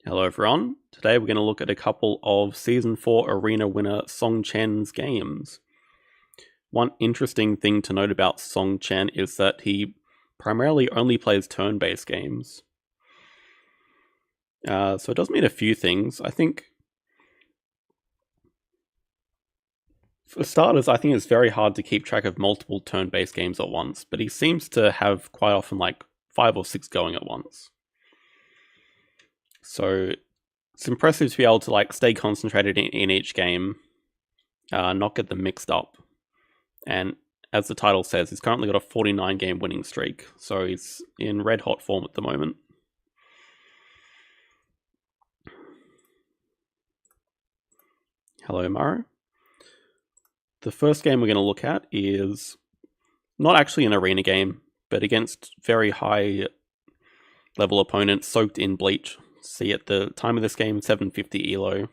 Hello everyone, today we're going to look at a couple of Season 4 Arena winner Tsong Chen's games. One interesting thing to note about Tsong Chen is that he primarily only plays turn-based games. So it does mean a few things. I think, for starters, I think it's very hard to keep track of multiple turn-based games at once, but he seems to have quite often like 5 or 6 going at once. So it's impressive to be able to stay concentrated in each game, not get them mixed up. And as the title says, he's currently got a 49 game winning streak, so he's in red hot form at the moment. Hello, Maro. The first game we're going to look at is not actually an arena game, but against very high level opponents soaked in bleach. See, at the time of this game, 750 elo.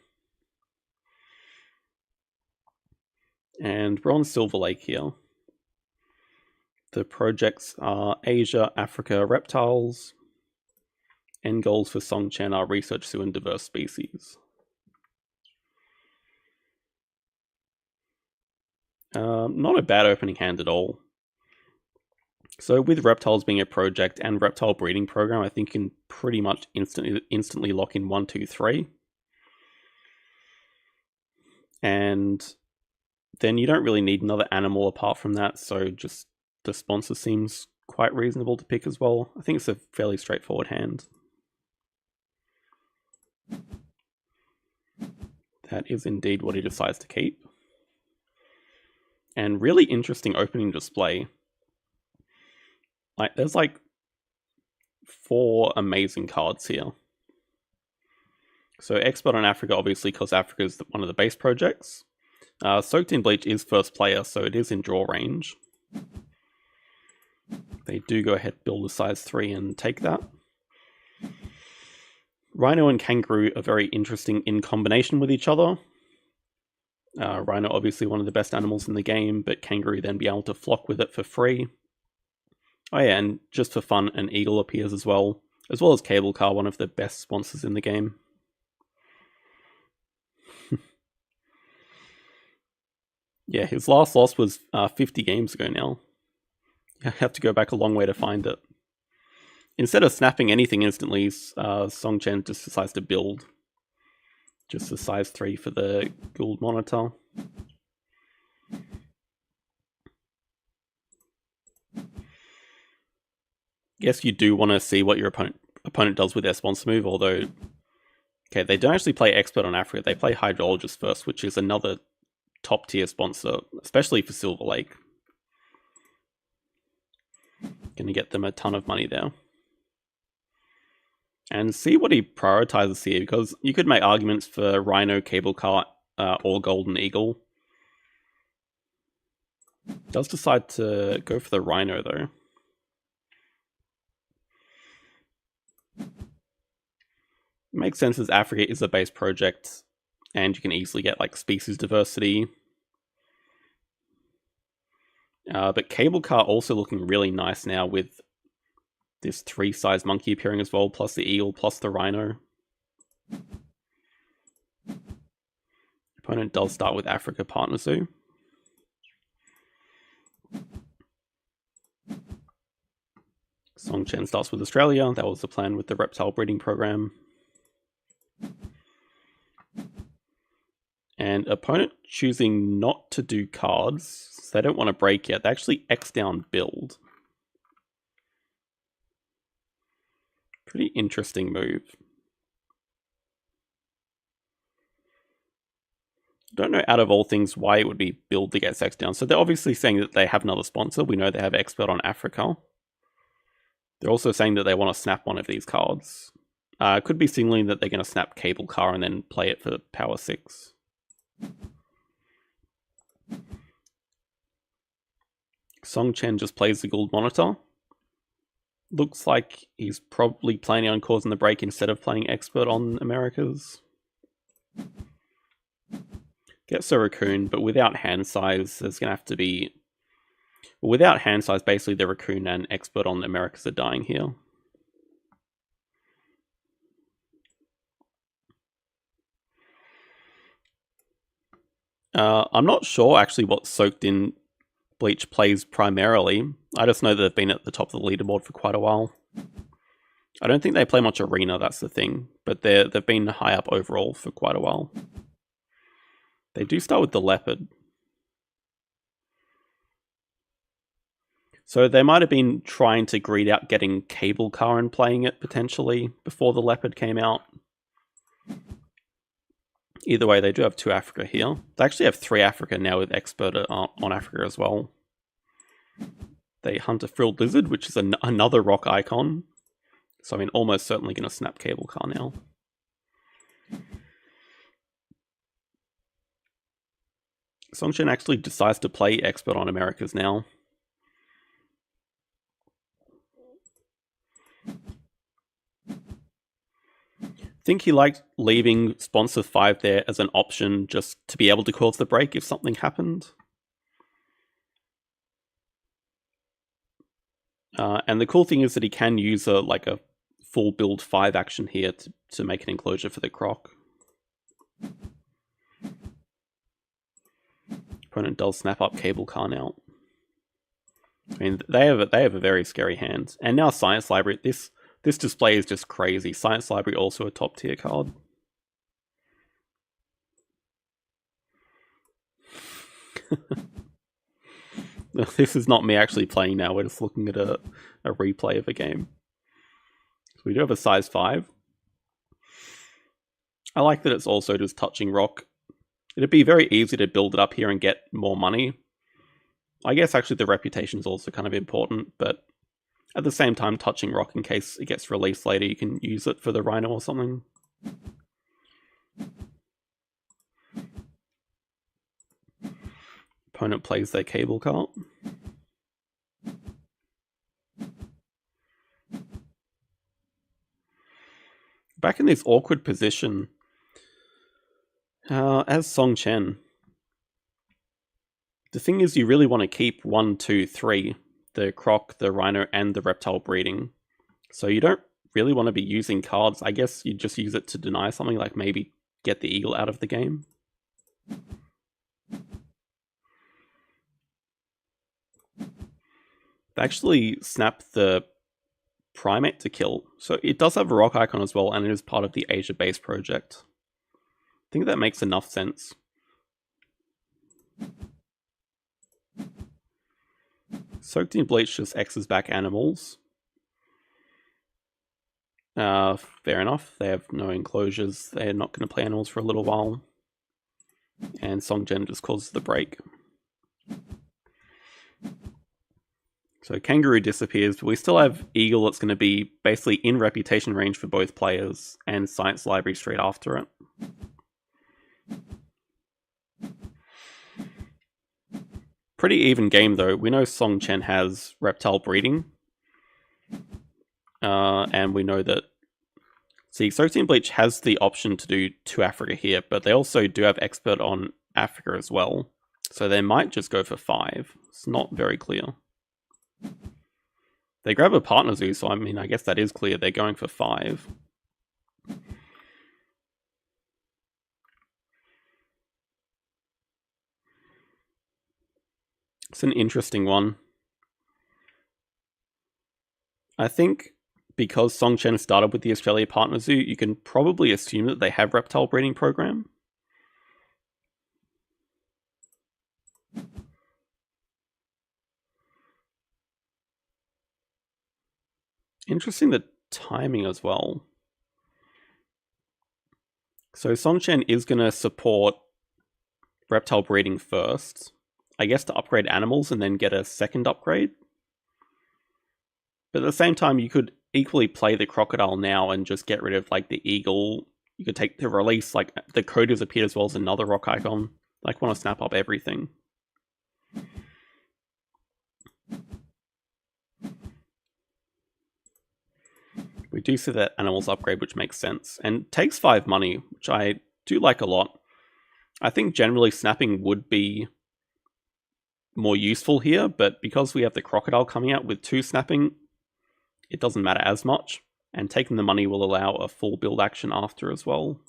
And we're on Silver Lake here. The projects are Asia, Africa, reptiles. End goals for Tsong Chen are research zoo and diverse species. Not a bad opening hand at all. So with reptiles being a project and reptile breeding program, I think you can pretty much instantly lock in 1, 2, 3. And then you don't really need another animal apart from that, so just the sponsor seems quite reasonable to pick as well. I think it's a fairly straightforward hand. That is indeed what he decides to keep. And really interesting opening display. There's 4 amazing cards here. So Expert on Africa, obviously, because Africa is one of the base projects. Soaked in Bleach is first player, so it is in draw range. They do go ahead, build a size 3 and take that. Rhino and Kangaroo are very interesting in combination with each other. Rhino, obviously one of the best animals in the game, but Kangaroo then be able to flock with it for free. Oh yeah, and just for fun, an eagle appears as well as Cable Car, one of the best sponsors in the game. Yeah, his last loss was 50 games ago now. I have to go back a long way to find it. Instead of snapping anything instantly, Tsong Chen just decides to build. Just a size 3 for the Gould monitor. Guess you do want to see what your opponent does with their sponsor move, although... Okay, they don't actually play Expert on Africa, they play Hydrologist first, which is another top tier sponsor, especially for Silver Lake. Gonna get them a ton of money there. And see what he prioritizes here, because you could make arguments for Rhino, Cable Car, or Golden Eagle. Does decide to go for the Rhino though. Makes sense as Africa is a base project, and you can easily get species diversity. But Cable Car also looking really nice now with this 3-size monkey appearing as well, plus the eagle, plus the rhino. Opponent does start with Africa Partner Zoo. Tsong Chen starts with Australia. That was the plan with the reptile breeding program. And opponent choosing not to do cards, so they don't want to break yet. They actually X down build. Pretty interesting move. Don't know out of all things why it would be build that gets X down. So they're obviously saying that they have another sponsor. We know they have Expert on Africa. They're also saying that they want to snap one of these cards. Could be signaling that they're going to snap Cable Car and then play it for power 6. Tsong Chen just plays the Gould monitor. Looks like he's probably planning on causing the break instead of playing Expert on Americas. Gets a raccoon, but without hand size, there's going to have to be... Well, without hand size, basically the raccoon and Expert on Americas are dying here. I'm not sure actually what Soaked in Bleach plays primarily. I just know that they've been at the top of the leaderboard for quite a while. I don't think they play much arena, that's the thing, but they've been high up overall for quite a while. They do start with the Leopard. So they might have been trying to greed out getting Cable Car and playing it potentially before the Leopard came out. Either way, they do have 2 Africa here. They actually have 3 Africa now with Expert on Africa as well. They hunt a Frilled Lizard, which is another rock icon. So I mean, almost certainly going to snap Cable Car now. Tsong Chen actually decides to play Expert on Americas now. I think he liked leaving Sponsor 5 there as an option just to be able to cause the break if something happened. And the cool thing is that he can use a full build 5 action here to make an enclosure for the Croc. Opponent does snap up Cable Car now. I mean, they have a very scary hand. And now Science Library, this display is just crazy. Science Library also a top tier card. This is not me actually playing now, we're just looking at a replay of a game. So we do have a size 5. I like that it's also just touching rock. It'd be very easy to build it up here and get more money. I guess actually the reputation is also kind of important, but at the same time, touching rock in case it gets released later, you can use it for the Rhino or something. Opponent plays their Cable Car. Back in this awkward position as Tsong Chen. The thing is, you really want to keep 1, 2, 3, the Croc, the Rhino, and the Reptile breeding. So you don't really want to be using cards. I guess you just use it to deny something, like maybe get the Eagle out of the game. They actually snap the Primate to kill. So it does have a rock icon as well, and it is part of the Asia-based project. I think that makes enough sense. Soaked in Bleach just X's back animals. Fair enough. They have no enclosures. They're not going to play animals for a little while. And Tsong Chen just causes the break. So Kangaroo disappears, but we still have Eagle that's going to be basically in reputation range for both players, and Science Library straight after it. Pretty even game though. We know Tsong Chen has Reptile breeding. And we know that... See, Soaked in Bleach has the option to do 2 Africa here, but they also do have Expert on Africa as well. So they might just go for 5. It's not very clear. They grab a Partner Zoo, so I mean, I guess that is clear. They're going for 5. It's an interesting one. I think because Tsong Chen started with the Australia Partner Zoo, you can probably assume that they have reptile breeding program. Interesting the timing as well. So Tsong Chen is going to support reptile breeding first, I guess, to upgrade animals and then get a second upgrade. But at the same time, you could equally play the crocodile now and just get rid of like the eagle. You could take the release, like the code has appeared as well as another rock icon. Like, want to snap up everything. We do see that animals upgrade, which makes sense, and takes 5 money, which I do like a lot. I think generally snapping would be more useful here, but because we have the crocodile coming out with 2 snapping, it doesn't matter as much, and taking the money will allow a full build action after as well.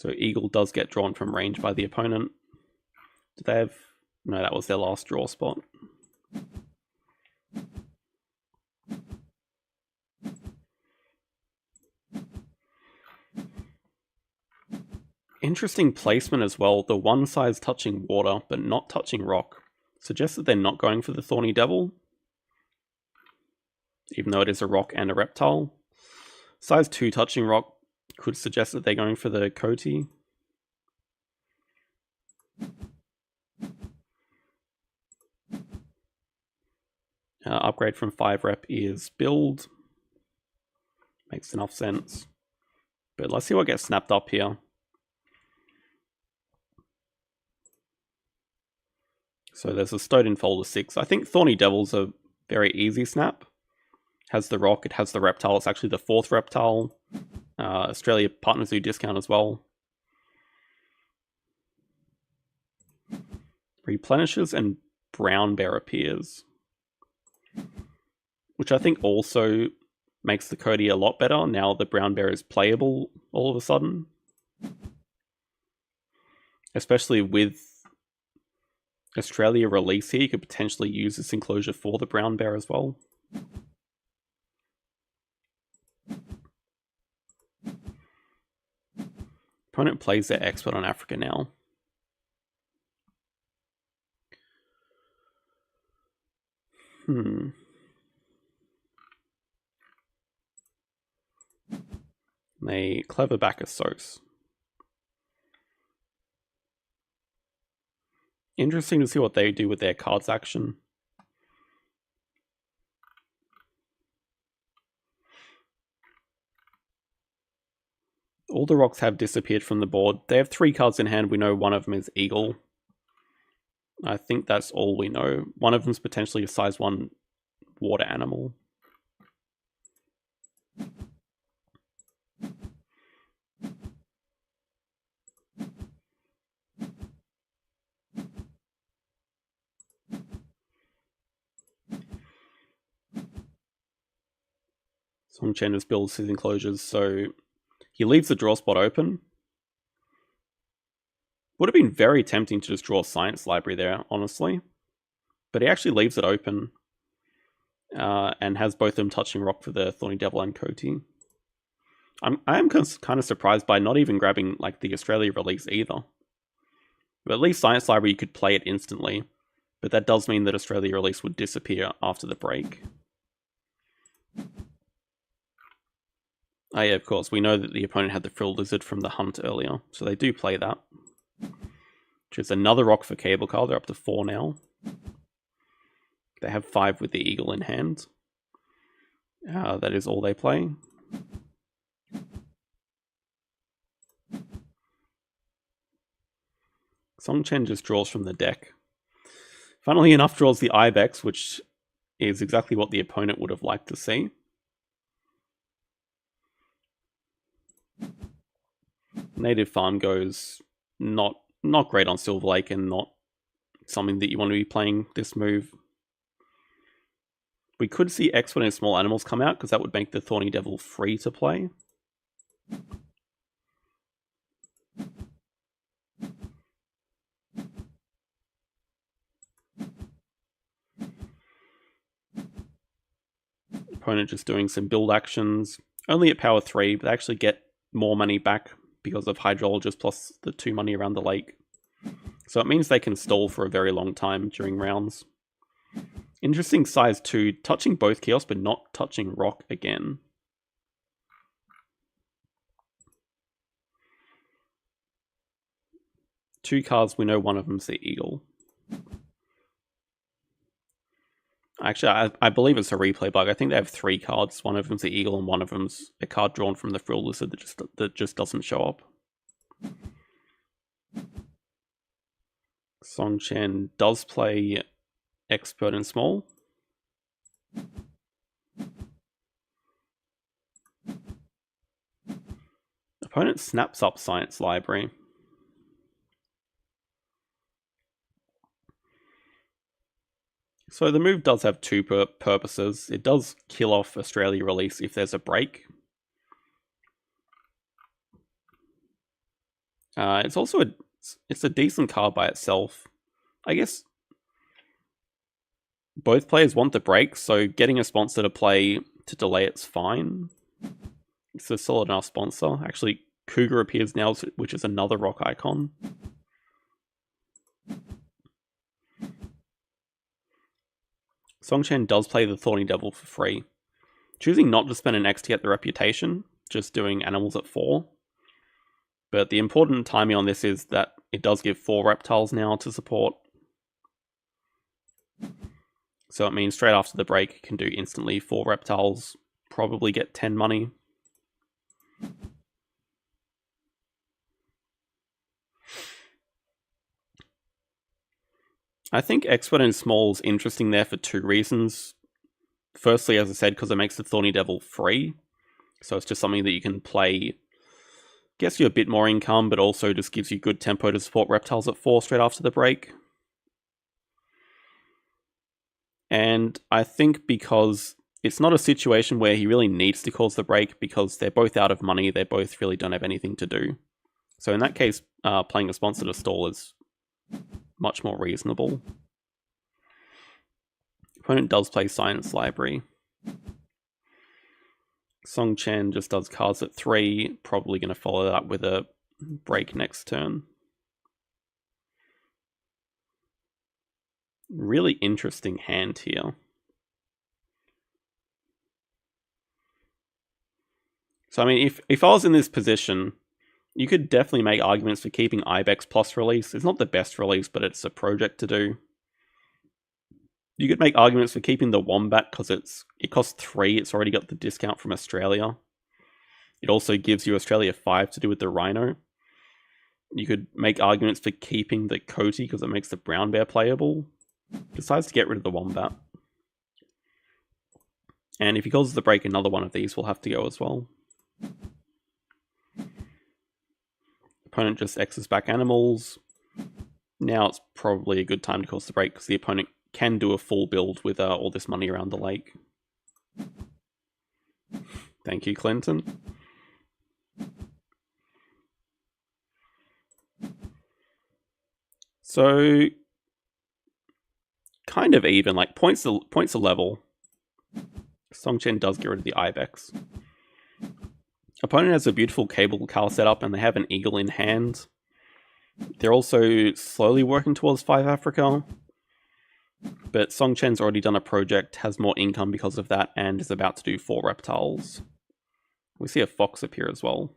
So Eagle does get drawn from range by the opponent. Did they have... No, that was their last draw spot. Interesting placement as well. The one side's touching water, but not touching rock. Suggests that they're not going for the Thorny Devil, even though it is a rock and a reptile. Size 2 touching rock could suggest that they're going for the Coati. Upgrade from 5 rep is build. Makes enough sense. But let's see what gets snapped up here. So there's a Stowed in Folder 6. I think Thorny Devil's a very easy snap. Has the rock, it has the reptile. It's actually the 4th reptile. Australia Partners do discount as well. Replenishes and Brown Bear appears. Which I think also makes the Coati a lot better. Now the Brown Bear is playable all of a sudden. Especially with Australia release here, you could potentially use this enclosure for the Brown Bear as well. Opponent plays their expert on Africa now. They clever back a Sos. Interesting to see what they do with their cards action. All the rocks have disappeared from the board. They have 3 cards in hand. We know one of them is Eagle. I think that's all we know. One of them is potentially a size 1 water animal. Tsong Chen just builds his enclosures, so he leaves the draw spot open. Would have been very tempting to just draw a Science Library there, honestly. But he actually leaves it open. And has both of them touching rock for the Thorny Devil and Coati. I am kind of surprised by not even grabbing like the Australia release either. But at least Science Library you could play it instantly. But that does mean that Australia release would disappear after the break. Oh yeah, of course. We know that the opponent had the Frilled Lizard from the hunt earlier. So they do play that. Which is another rock for Cable Car. They're up to 4 now. They have 5 with the Eagle in hand. That is all they play. Tsong Chen just draws from the deck. Funnily enough, draws the Ibex, which is exactly what the opponent would have liked to see. Native Farm goes not great on Silver Lake and not something that you want to be playing this move. We could see Expert and Small Animals come out because that would make the Thorny Devil free to play. Opponent just doing some build actions. Only at power 3, but they actually get more money back because of Hydrologist plus the 2 money around the lake. So it means they can stall for a very long time during rounds. Interesting size 2, touching both Chaos but not touching rock again. Two cards, we know one of them's the Eagle. Actually, I believe it's a replay bug. I think they have 3 cards. One of them's the Eagle and one of them's a card drawn from the Frilled Lizard that just doesn't show up. Tsong Chen does play Expert and Small. Opponent snaps up Science Library. So the move does have 2 purposes. It does kill off Australia release if there's a break. It's also it's a decent card by itself. I guess both players want the break, so getting a sponsor to play to delay it's fine. It's a solid enough sponsor. Actually, Cougar appears now, which is another rock icon. Tsong Chen does play the Thorny Devil for free, choosing not to spend an X to get the reputation, just doing animals at 4. But the important timing on this is that it does give 4 reptiles now to support. So it means straight after the break, you can do instantly 4 reptiles, probably get 10 money. I think Expert and Small's interesting there for 2 reasons. Firstly, as I said, because it makes the Thorny Devil free. So it's just something that you can play, gets you a bit more income, but also just gives you good tempo to support reptiles at 4 straight after the break. And I think because it's not a situation where he really needs to cause the break, because they're both out of money, they both really don't have anything to do. So in that case, playing a sponsor to stall is much more reasonable. Opponent does play Science Library. Tsong Chen just does cards at 3, probably going to follow that with a break next turn. Really interesting hand here. So I mean, if I was in this position, you could definitely make arguments for keeping Ibex plus release. It's not the best release, but it's a project to do. You could make arguments for keeping the Wombat because it costs 3, it's already got the discount from Australia. It also gives you Australia 5 to do with the Rhino. You could make arguments for keeping the Coati because it makes the Brown Bear playable. Decides to get rid of the Wombat. And if he causes the break, another one of these will have to go as well. Opponent just X's back animals. Now it's probably a good time to cause the break because the opponent can do a full build with all this money around the lake. Thank you, Clinton. So, kind of even, like points are level. Tsong Chen does get rid of the Ibex. Opponent has a beautiful cable car setup and they have an eagle in hand. They're also slowly working towards 5 Africa. But Tsong Chen's already done a project, has more income because of that, and is about to do 4 reptiles. We see a fox appear as well.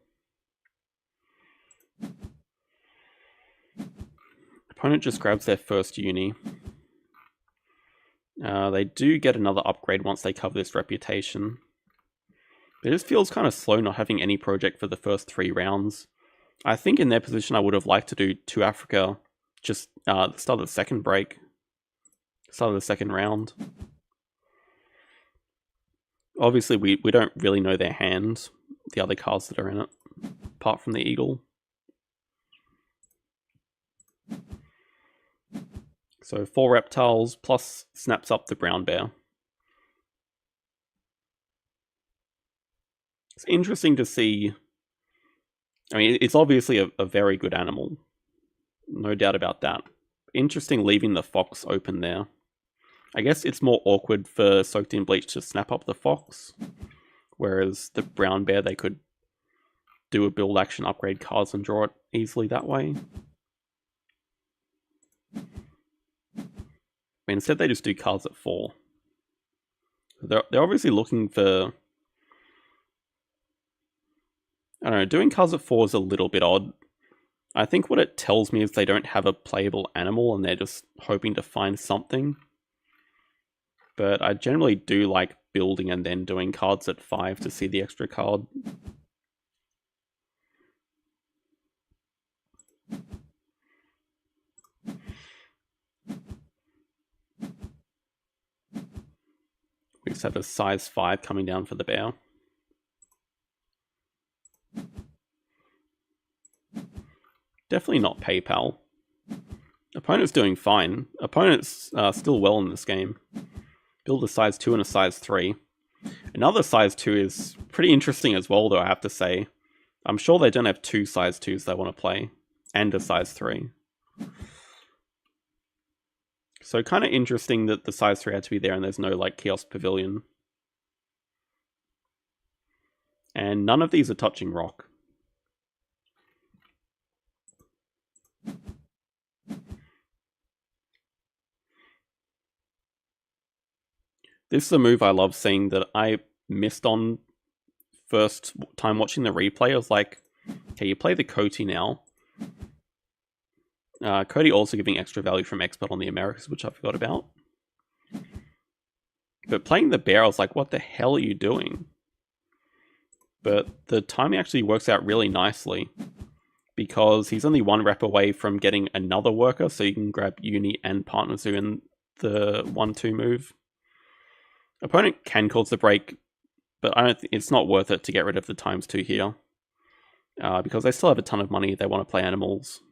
Opponent just grabs their first uni. They do get another upgrade once they cover this reputation. It just feels kind of slow not having any project for the first 3 rounds. I think in their position I would have liked to do 2 Africa just the start of the second break. Start of the second round. Obviously we don't really know their hand, the other cards that are in it, apart from the eagle. So 4 reptiles plus snaps up the brown bear. It's interesting to see. I mean, it's obviously a very good animal. No doubt about that. Interesting leaving the fox open there. I guess it's more awkward for Soaked in Bleach to snap up the fox. Whereas the brown bear, they could do a build action, upgrade cards, and draw it easily that way. I mean, instead they just do cards at 4. They're obviously looking for... I don't know, doing cards at 4 is a little bit odd. I think what it tells me is they don't have a playable animal and they're just hoping to find something. But I generally do like building and then doing cards at 5 to see the extra card. We just have a size 5 coming down for the bear. Definitely not PayPal. Opponent's doing fine. Opponent's still well in this game. Build a size 2 and a size 3. Another size 2 is pretty interesting as well, though, I have to say. I'm sure they don't have 2 size 2s they want to play. and a size 3. So kind of interesting that the size 3 had to be there and there's no like Kiosk Pavilion. And none of these are touching rock. This is a move I love seeing that I missed on first time watching the replay. I was like, okay, you play the Coty now. Coty also giving extra value from expert on the Americas, which I forgot about. But playing the bear, I was like, what the hell are you doing? But the timing actually works out really nicely because he's only 1 rep away from getting another worker, so you can grab Uni and Partner Zoo in the 1-2 move. Opponent can cause the break, but it's not worth it to get rid of the ×2 here. Because they still have a ton of money, they want to play animals.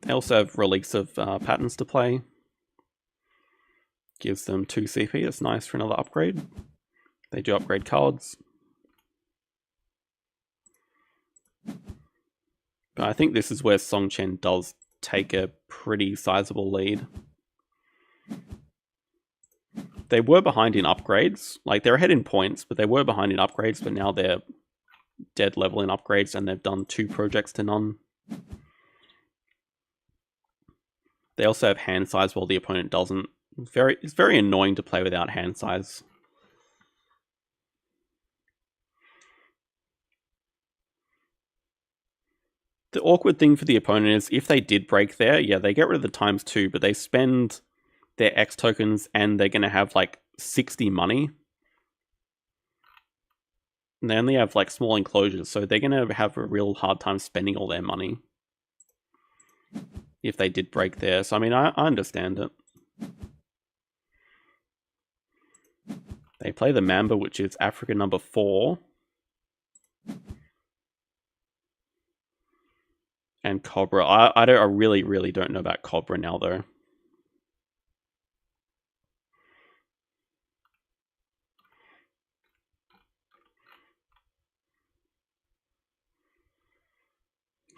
They also have Release of Patterns to play. Gives them 2 CP, that's nice for another upgrade. They do upgrade cards. But I think this is where Tsong Chen does take a pretty sizable lead. They were behind in upgrades. Like, they're ahead in points, but they were behind in upgrades, but now they're dead level in upgrades, and they've done 2 projects to none. They also have hand size while the opponent doesn't. It's very annoying to play without hand size. The awkward thing for the opponent is if they did break there, yeah, they get rid of the ×2, but they spend their X tokens and they're going to have like 60 money. And they only have like small enclosures, so they're going to have a real hard time spending all their money if they did break there. So I mean, I understand it. They play the Mamba, which is Africa number 4. And Cobra. I really don't know about Cobra now, though.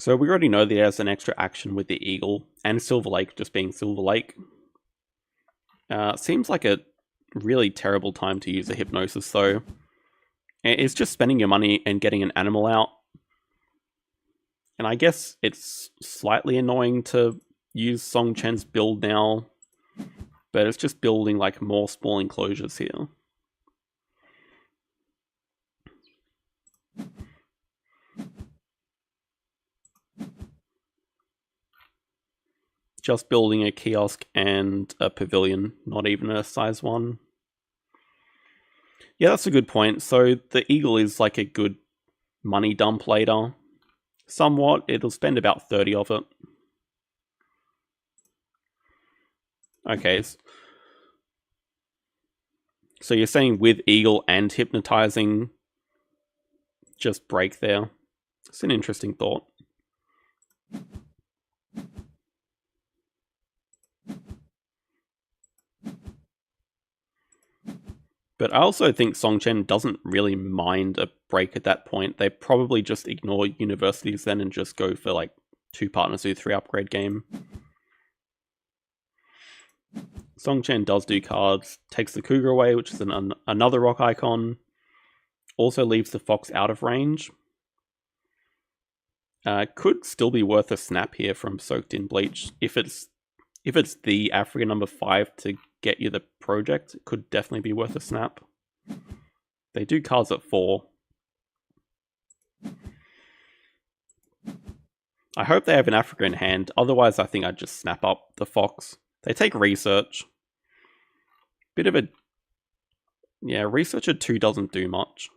So we already know that he has an extra action with the Eagle and Silver Lake just being Silver Lake. Seems like a really terrible time to use a Hypnosis, though. It's just spending your money and getting an animal out. And I guess it's slightly annoying to use Tsong Chen's build now, but it's just building like more small enclosures here. Just building a kiosk and a pavilion, not even a size 1. Yeah, that's a good point. So the Eagle is like a good money dump later. Somewhat, it'll spend about 30 of it. Okay. So you're saying with Eagle and Hypnotizing, just break there? It's an interesting thought. But I also think Tsong Chen doesn't really mind a break at that point. They probably just ignore universities then and just go for like 2 Partners Zoo 3 upgrade game. Tsong Chen does do cards, takes the Cougar away, which is another rock icon. Also leaves the Fox out of range. Could still be worth a snap here from Soaked in Bleach. If it's the Africa number 5 to get you the project, it could definitely be worth a snap. They do cards at 4. I hope they have an Africa in hand, otherwise I think I'd just snap up the Fox. They take Research. Bit of a... Yeah, Research at 2 doesn't do much.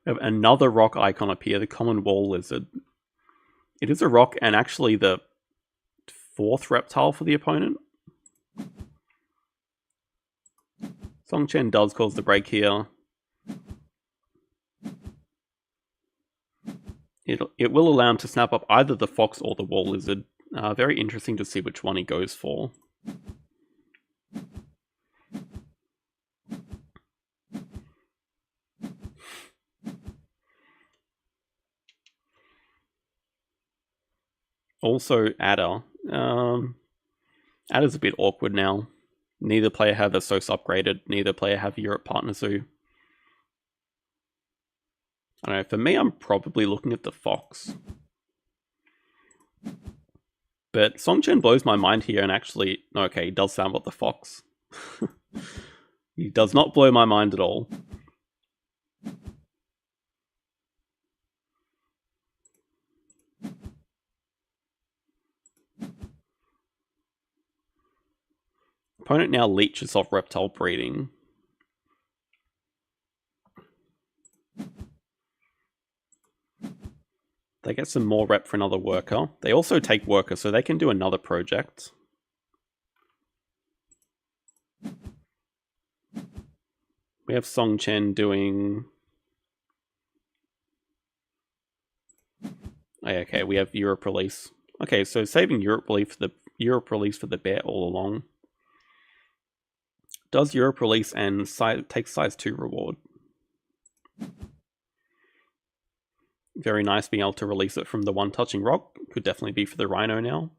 We have another rock icon appear, the Common Wall Lizard. It is a rock and actually the 4th reptile for the opponent. Tsong Chen does cause the break here. It will allow him to snap up either the Fox or the Wall Lizard, Very interesting to see which one he goes for. Also, Adder. Adder's a bit awkward now. Neither player have a SOS upgraded. Neither player have Europe Partner Zoo. I don't know, for me, I'm probably looking at the Fox. But Tsong Chen blows my mind here, and actually, okay, he does sound like the Fox. He does not blow my mind at all. Opponent now leeches off reptile breeding. They get some more rep for another worker. They also take worker, so they can do another project. We have Tsong Chen doing... Oh, okay, we have Europe release. Okay, so saving Europe release for the bear all along. Does Europe release and takes size 2 reward. Very nice being able to release it from the one touching rock. Could definitely be for the Rhino now.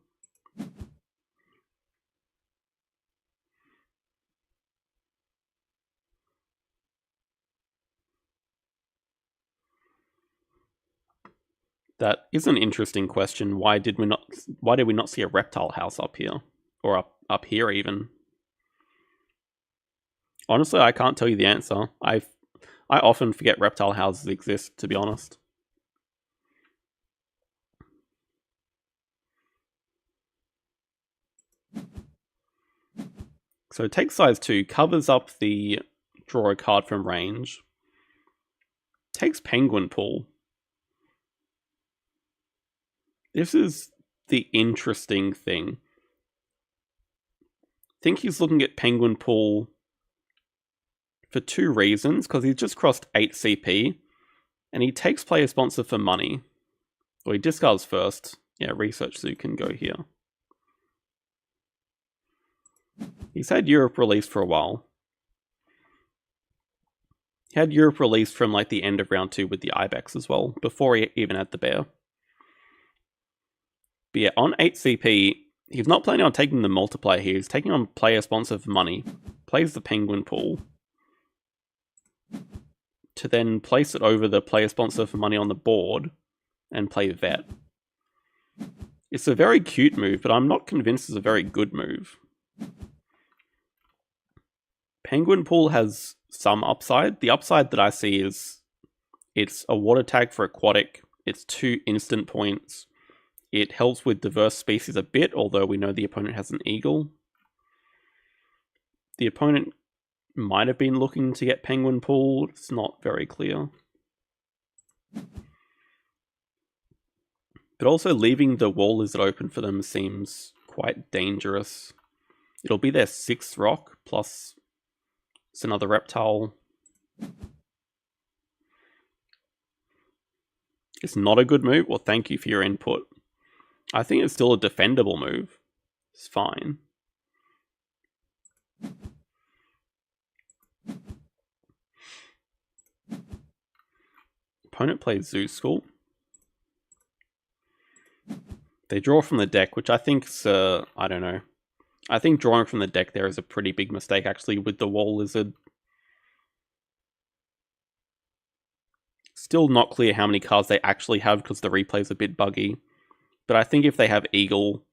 That is an interesting question. Why did we not see a reptile house up here? Or up here even? Honestly, I can't tell you the answer. I often forget reptile houses exist, to be honest. So take size 2, covers up the draw a card from range. Takes Penguin Pool. This is the interesting thing. I think he's looking at Penguin Pool for 2 reasons, because he's just crossed 8 CP, and he takes player sponsor for money. Or he discards first. Yeah, Research Zoo can go here. He's had Europe released for a while. He had Europe released from like the end of round 2 with the Ibex as well, before he even had the bear. But yeah, on 8 CP, he's not planning on taking the multiplier here. He's taking on player sponsor for money. Plays the Penguin Pool. To then place it over the player sponsor for money on the board and play Vet. It's a very cute move, but I'm not convinced it's a very good move. Penguin Pool has some upside. The upside that I see is it's a water tag for aquatic. It's 2 instant points. It helps with diverse species a bit, although we know the opponent has an eagle. The opponent might have been looking to get Penguin Pool. It's not very clear. But also leaving the wall lizard open for them seems quite dangerous. It'll be their 6th rock, plus it's another reptile. It's not a good move. Well, thank you for your input. I think it's still a defendable move. It's fine. Opponent plays Zoo School. They draw from the deck, which I think's, I don't know. I think drawing from the deck there is a pretty big mistake, actually, with the Wall Lizard. Still not clear how many cards they actually have, because the replay's a bit buggy. But I think if they have Eagle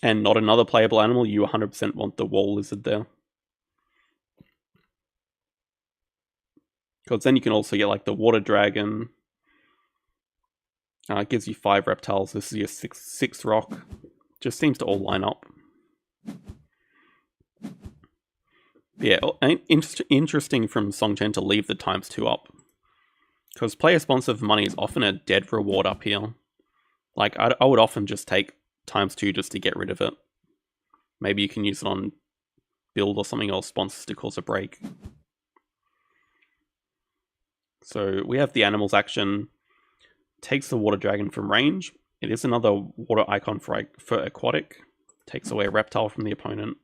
and not another playable animal, you 100% want the Wall Lizard there. Because then you can also get like the Water Dragon. It gives you 5 reptiles. This is your 6th rock. Just seems to all line up. Yeah, interesting from Tsong Chen to leave the ×2 up. Because player sponsored money is often a dead reward up here. Like, I would often just take ×2 just to get rid of it. Maybe you can use it on build or something else, sponsors to cause a break. So we have the animals action. Takes the Water Dragon from range. It is another water icon for aquatic. Takes away a reptile from the opponent.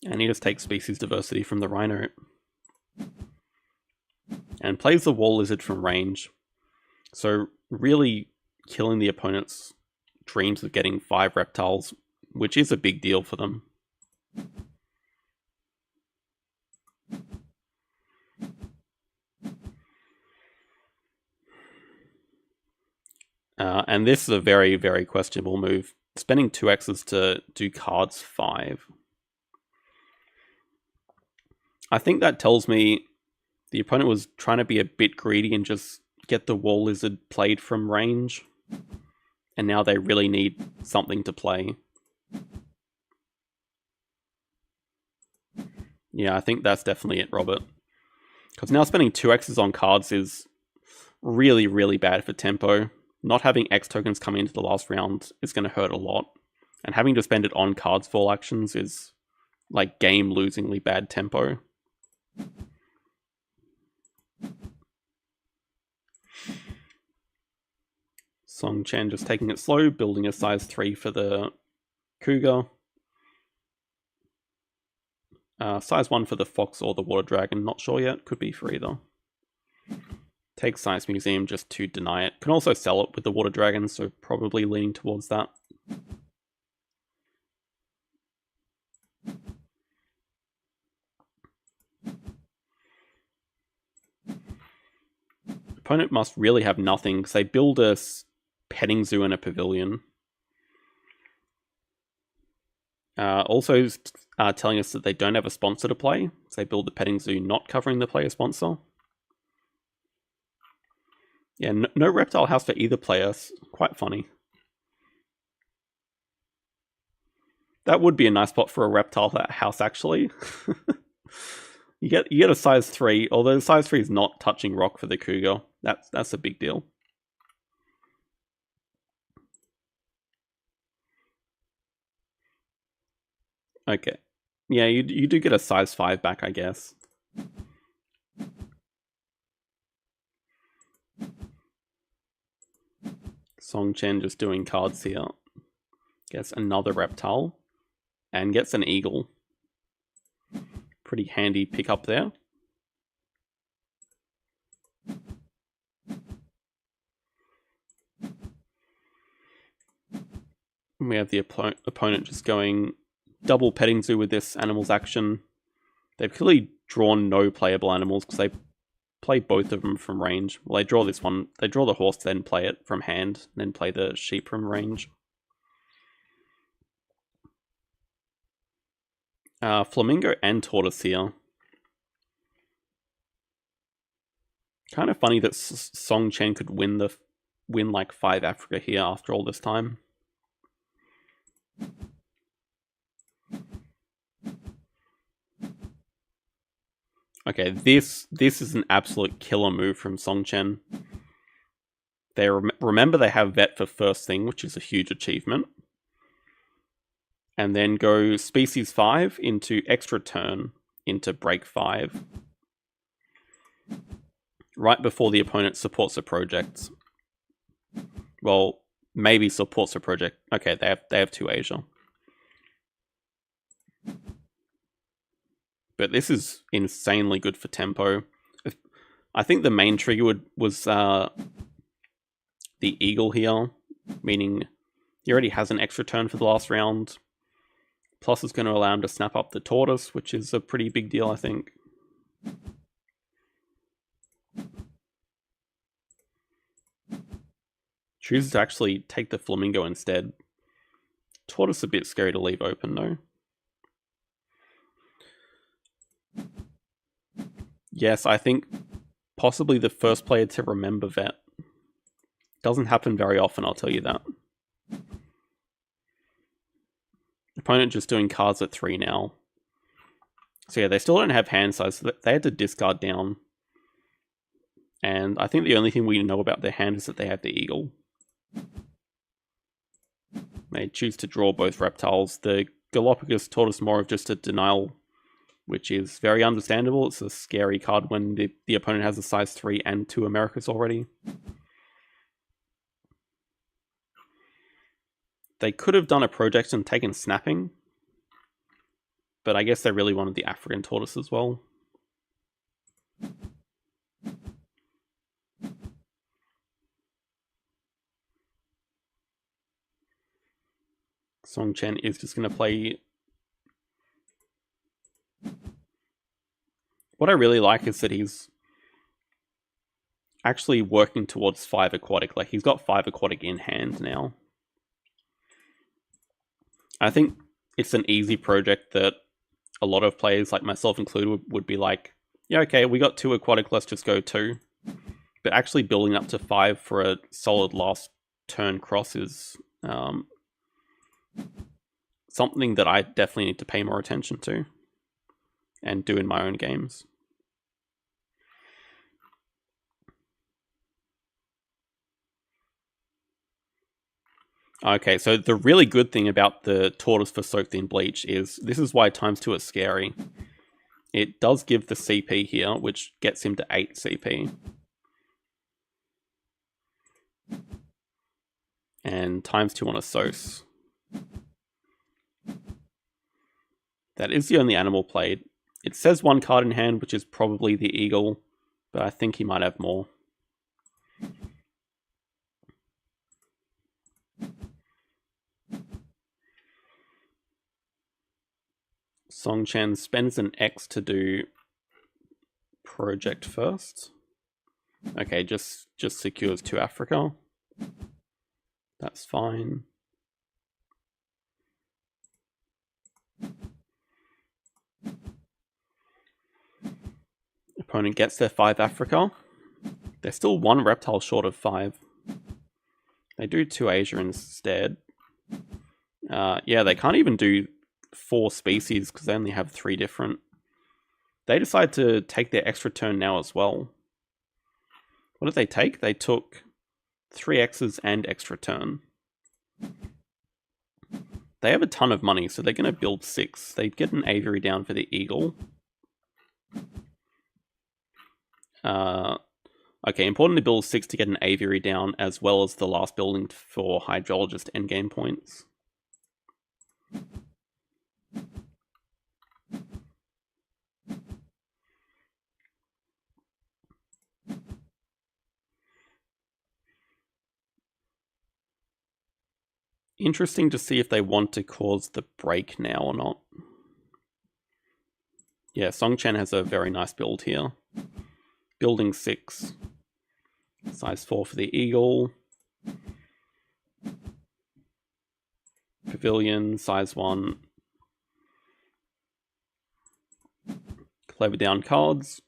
And he just takes species diversity from the rhino. And plays the wall lizard from range. So really killing the opponent's dreams of getting 5 reptiles, which is a big deal for them. And this is a very, very questionable move. Spending 2 X's to do cards 5. I think that tells me the opponent was trying to be a bit greedy and just get the wall lizard played from range. And now they really need something to play. Yeah, I think that's definitely it, Robert. Because now spending 2 X's on cards is really, really bad for tempo. Not having X tokens come into the last round is going to hurt a lot. And having to spend it on cards fall actions is like game-losingly bad tempo. Tsong Chen just taking it slow, building a size 3 for the cougar. Size 1 for the fox or the water dragon, not sure yet, could be for either. Take Science Museum just to deny it. Can also sell it with the water dragon, so probably leaning towards that. Opponent must really have nothing, because they build a petting zoo and a pavilion. Also telling us that they don't have a sponsor to play, so they build the petting zoo not covering the player sponsor. Yeah, no reptile house for either player. Quite funny. That would be a nice spot for a reptile house, actually. you get a size 3, although the size 3 is not touching rock for the cougar. That's a big deal. Okay. Yeah, you do get a size 5 back, I guess. Tsong Chen just doing cards here. Gets another reptile. And gets an eagle. Pretty handy pickup there. We have the opponent just going double petting zoo with this animal's action. They've clearly drawn no playable animals because they play both of them from range. Well, they draw this one. They draw the horse, then play it from hand, and then play the sheep from range. Flamingo and tortoise here. Kind of funny that Tsong Chen could win like 5 Africa here after all this time. Okay, this is an absolute killer move from Tsong Chen. They remember they have vet for first thing, which is a huge achievement. And then go species 5 into extra turn into break 5. Right before the opponent supports a project. Well, maybe supports a project. Okay, they have 2 Asia. But this is insanely good for tempo. I think the main trigger was the eagle here, meaning he already has an extra turn for the last round. Plus it's going to allow him to snap up the tortoise, which is a pretty big deal, I think. Chooses to actually take the flamingo instead. Tortoise a bit scary to leave open, though. Yes, I think possibly the first player to remember vet. Doesn't happen very often, I'll tell you that. Opponent just doing cards at 3 now. So yeah, they still don't have hand size, so they had to discard down. And I think the only thing we know about their hand is that they have the eagle. They choose to draw both reptiles. The Galapagos tortoise more of just a denial, which is very understandable. It's a scary card when the opponent has a size 3 and 2 Americas already. They could have done a project and taken snapping, but I guess they really wanted the African tortoise as well. Tsong Chen is just going to play... What I really like is that he's actually working towards 5 aquatic. Like, he's got 5 aquatic in hand now. I think it's an easy project that a lot of players, like myself included, would be like, yeah, okay, we got 2 aquatic, let's just go 2. But actually building up to 5 for a solid last turn cross is something that I definitely need to pay more attention to and do in my own games. Okay, so the really good thing about the tortoise for soaked in bleach is this is why ×2 is scary. It does give the CP here, which gets him to 8 CP. And ×2 on a Sos. That is the only animal played. It says 1 card in hand, which is probably the eagle, but I think he might have more. Tsong Chen spends an X to do project first. Okay, just secures 2 Africa. That's fine. Opponent gets their 5 Africa. They're still 1 reptile short of 5. They do 2 Asia instead. Yeah, they can't even do 4 species because they only have 3 different. They decide to take their extra turn now as well. What did they take? They took 3 X's and extra turn. They have a ton of money, so they're going to build 6. They get an aviary down for the eagle. Okay, important to build 6 to get an aviary down, as well as the last building for hydrologist endgame points. Interesting to see if they want to cause the break now or not. Yeah, Tsong Chen has a very nice build here. Building 6. Size 4 for the eagle. Pavilion, size 1. Clever down cards.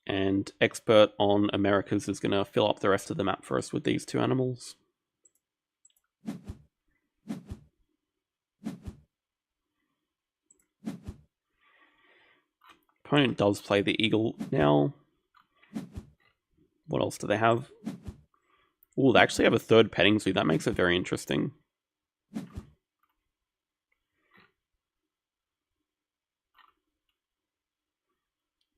And Expert on Americas is going to fill up the rest of the map for us with these 2 animals. Opponent does play the eagle now. What else do they have? Oh, they actually have a 3rd petting zoo. That makes it very interesting.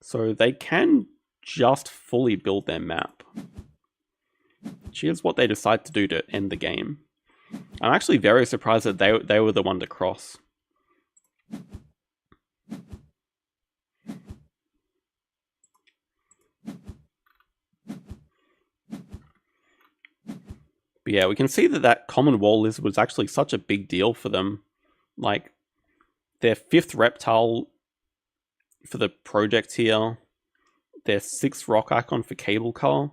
So they can just fully build their map. Here's what they decide to do to end the game. I'm actually very surprised that they were the one to cross. But yeah, we can see that common wall lizard was actually such a big deal for them. Like, their 5th reptile for the project here, their 6th rock icon for cable car.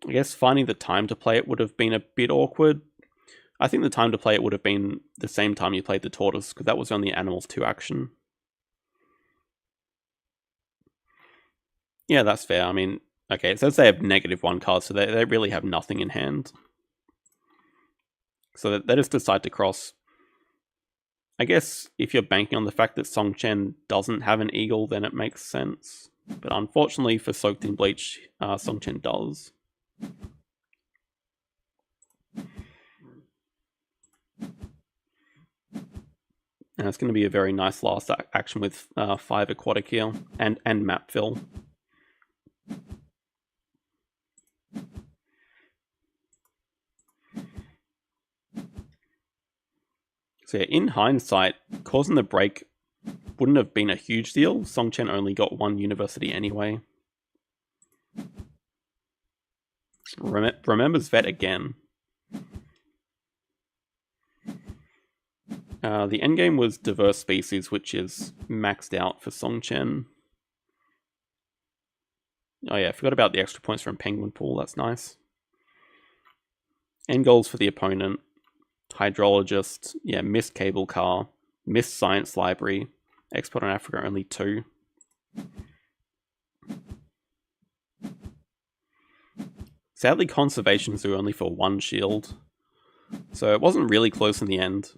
I guess finding the time to play it would have been a bit awkward. I think the time to play it would have been the same time you played the tortoise, because that was only animals 2 action. Yeah, that's fair. I mean, okay, it says they have -1 card, so they really have nothing in hand. So they just decide to cross. I guess if you're banking on the fact that Tsong Chen doesn't have an eagle, then it makes sense. But unfortunately for Soaked in Bleach, Tsong Chen does. And it's going to be a very nice last action with 5 aquatic here and map fill. So yeah, in hindsight, causing the break wouldn't have been a huge deal. Tsong Chen only got one university anyway. Remembers vet again. The endgame was diverse species, which is maxed out for Tsong Chen. Oh yeah, I forgot about the extra points from Penguin Pool, that's nice. End goals for the opponent. Hydrologist, yeah, missed cable car, missed science library, export on Africa only 2. Sadly, conservation zoo only for 1 shield, so it wasn't really close in the end.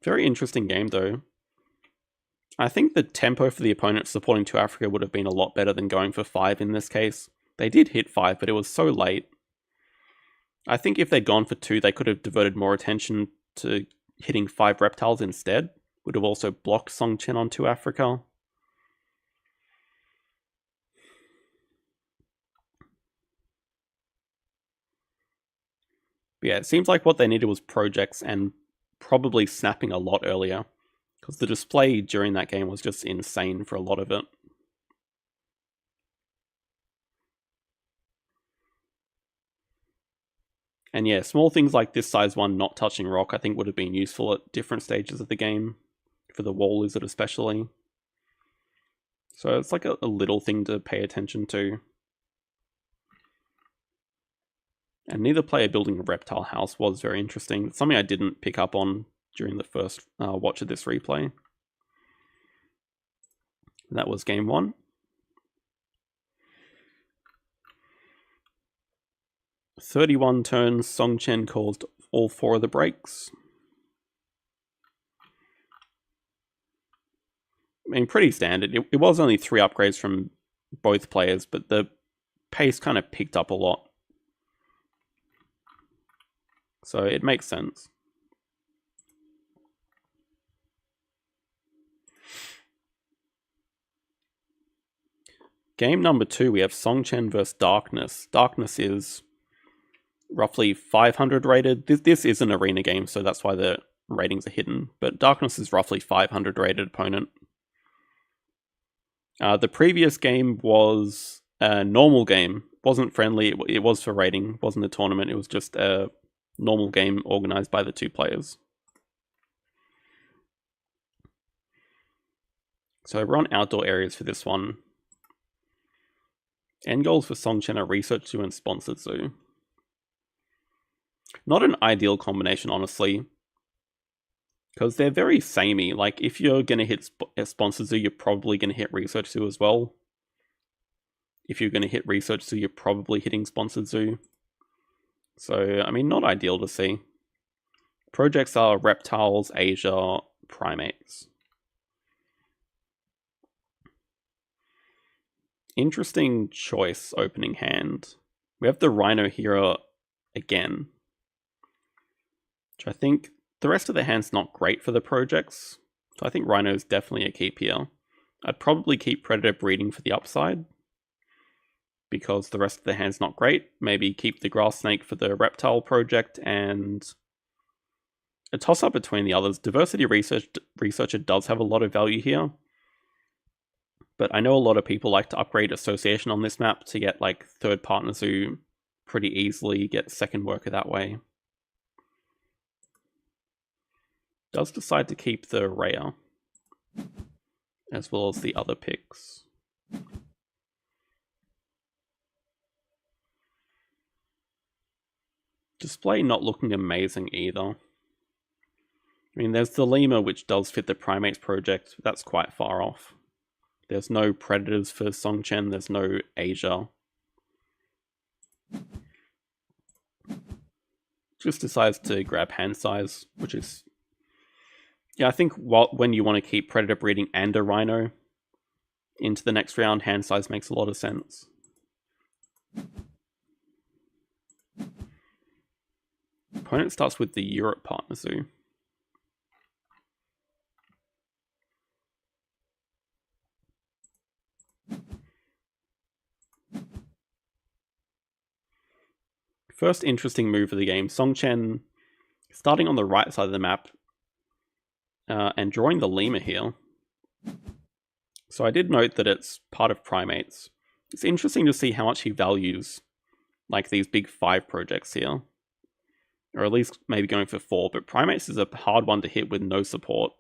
Very interesting game though. I think the tempo for the opponent supporting 2 Africa would have been a lot better than going for 5 in this case. They did hit 5, but it was so late. I think if they'd gone for 2, they could have diverted more attention to hitting 5 reptiles instead. Would have also blocked Tsong Chen on 2 Africa. But yeah, it seems like what they needed was projects and probably snapping a lot earlier, because the display during that game was just insane for a lot of it. And yeah, small things like this size 1 not touching rock I think would have been useful at different stages of the game, for the wall lizard especially. So it's like a little thing to pay attention to. And neither player building a reptile house was very interesting. It's something I didn't pick up on during the first watch of this replay. And that was game 1. 31 turns, Tsong Chen caused all 4 of the breaks. I mean, pretty standard. It was only 3 upgrades from both players, but the pace kind of picked up a lot. So it makes sense. Game number 2, we have Tsong Chen versus Darkness. Darkness is roughly 500 rated. This is an arena game, so that's why the ratings are hidden. But Darkness is roughly 500 rated opponent. The previous game was a normal game. Wasn't friendly. It was for rating. Wasn't a tournament. It was just a normal game organized by the 2 players. So we're on outdoor areas for this one. End goals for Tsong Chen are research zoo and sponsored zoo. Not an ideal combination, honestly, because they're very samey. Like, if you're going to hit sponsored zoo, you're probably going to hit research zoo as well. If you're going to hit research zoo, you're probably hitting sponsored zoo. So, I mean, not ideal to see. Projects are reptiles, Asia, primates. Interesting choice opening hand. We have the rhino here again, which I think the rest of the hand's not great for the projects. So I think rhino is definitely a keep here. I'd probably keep predator breeding for the upside, because the rest of the hand's not great. Maybe keep the grass snake for the reptile project, and a toss-up between the others. Diversity researcher does have a lot of value here, but I know a lot of people like to upgrade association on this map to get like 3rd partner zoo pretty easily, get 2nd worker that way. Does decide to keep the Rhea, as well as the other picks. Display not looking amazing either. I mean, there's the lemur, which does fit the primates project, but that's quite far off. There's no predators for Tsong Chen, there's no Asia. Just decides to grab hand size, which is... Yeah, I think when you want to keep predator breeding and a rhino into the next round, hand size makes a lot of sense. Opponent starts with the Europe partner zoo. First interesting move of the game, Tsong Chen starting on the right side of the map and drawing the lemur here. So I did note that it's part of primates. It's interesting to see how much he values like these big 5 projects here. Or at least maybe going for 4, but primates is a hard one to hit with no support.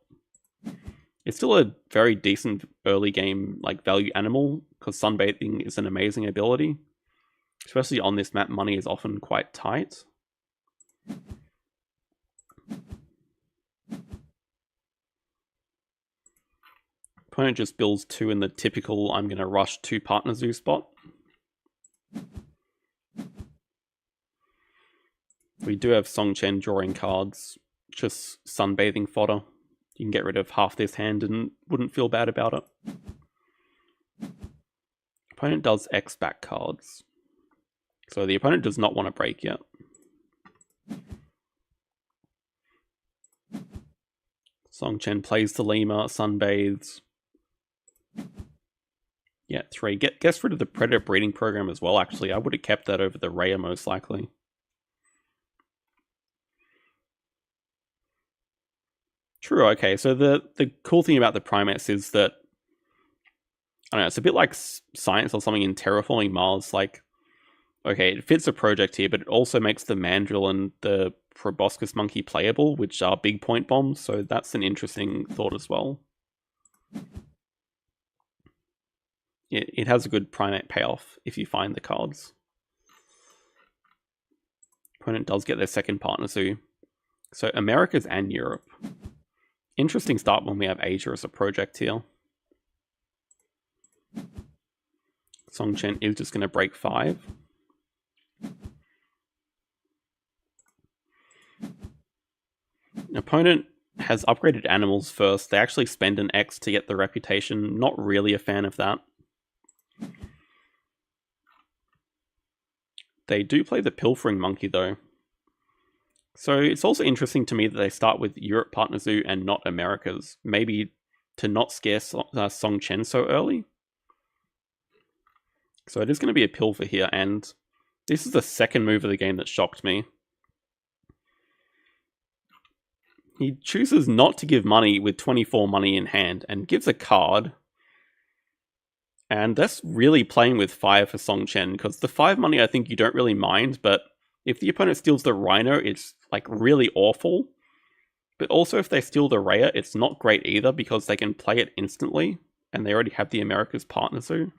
It's still a very decent early game like value animal, because sunbathing is an amazing ability. Especially on this map, money is often quite tight. Opponent just builds 2 in the typical I'm going to rush 2 partner zoo spot. We do have Tsong Chen drawing cards, just sunbathing fodder. You can get rid of half this hand and wouldn't feel bad about it. Opponent does X back cards. So the opponent does not want to break yet. Tsong Chen plays the lemur, sunbathes. Yeah, 3. Gets rid of the predator breeding program as well, actually. I would have kept that over the Rhea most likely. True, okay. So the cool thing about the primates is that, I don't know, it's a bit like science or something in Terraforming Mars. Like, okay, it fits a project here, but it also makes the mandrill and the proboscis monkey playable, which are big point bombs. So that's an interesting thought as well. It has a good primate payoff if you find the cards. Opponent does get their second partner zoo. So Americas and Europe. Interesting start when we have Asia as a project here. Tsong Chen is just going to break 5. Opponent has upgraded animals first. They actually spend an X to get the reputation. Not really a fan of that. They do play the pilfering monkey though. So it's also interesting to me that they start with Europe Partner Zoo and not America's. Maybe to not scare Tsong Chen so early. So it is going to be a pilfer here, and this is the second move of the game that shocked me. He chooses not to give money with 24 money in hand and gives a card. And that's really playing with fire for Tsong Chen, because the 5 money I think you don't really mind, but if the opponent steals the Rhino, it's like really awful. But also if they steal the Rhea, it's not great either, because they can play it instantly, and they already have the America's Partner Zoo.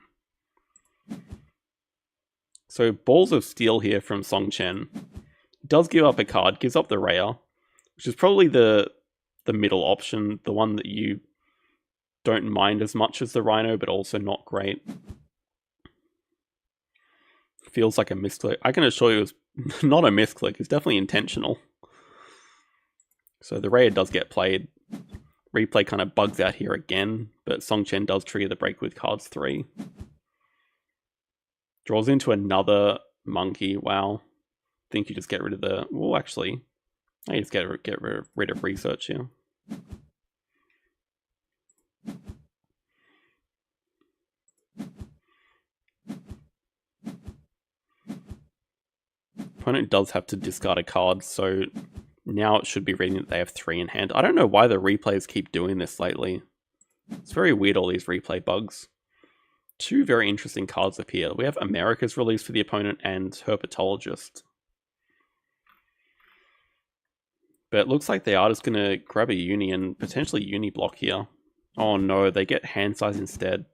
So Balls of Steel here from Tsong Chen. Does give up a card, gives up the Rhea, which is probably the middle option, the one that you don't mind as much as the Rhino, but also not great. Feels like a misclick. I can assure you it's not a misclick, it's definitely intentional. So the Rhea does get played. Replay kind of bugs out here again, but Tsong Chen does trigger the break with cards 3. Draws into another monkey. Wow. Think you just get rid of the... Well, actually, I just get rid of research here. Opponent does have to discard a card, so now it should be reading that they have 3 in hand. I don't know why the replays keep doing this lately. It's very weird, all these replay bugs. 2 very interesting cards appear. We have America's release for the opponent and Herpetologist. But it looks like they are just going to grab a uni and potentially uni block here. Oh no, they get hand size instead.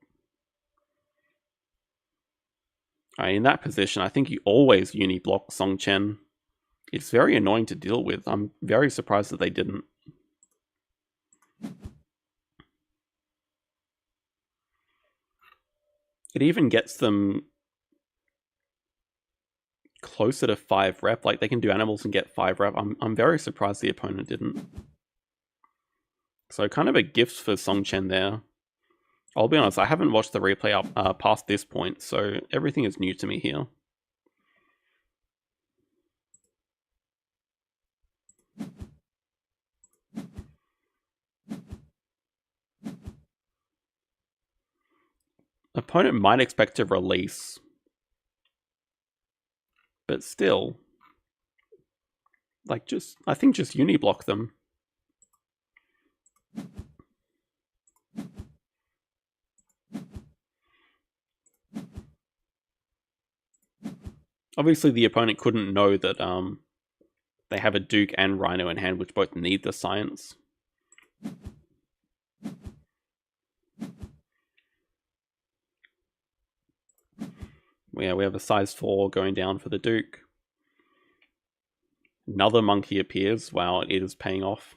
In that position, I think you always uni block Tsong Chen. It's very annoying to deal with. I'm very surprised that they didn't. It even gets them closer to 5 rep. Like, they can do animals and get 5 rep. I'm very surprised the opponent didn't. So kind of a gift for Tsong Chen there. I'll be honest, I haven't watched the replay up past this point, so everything is new to me here. Opponent might expect to release, but still, Like, I think just uniblock them. Obviously, the opponent couldn't know that they have a Duke and Rhino in hand, which both need the science. Yeah, we have a size 4 going down for the Duke. Another monkey appears. Wow, it is paying off.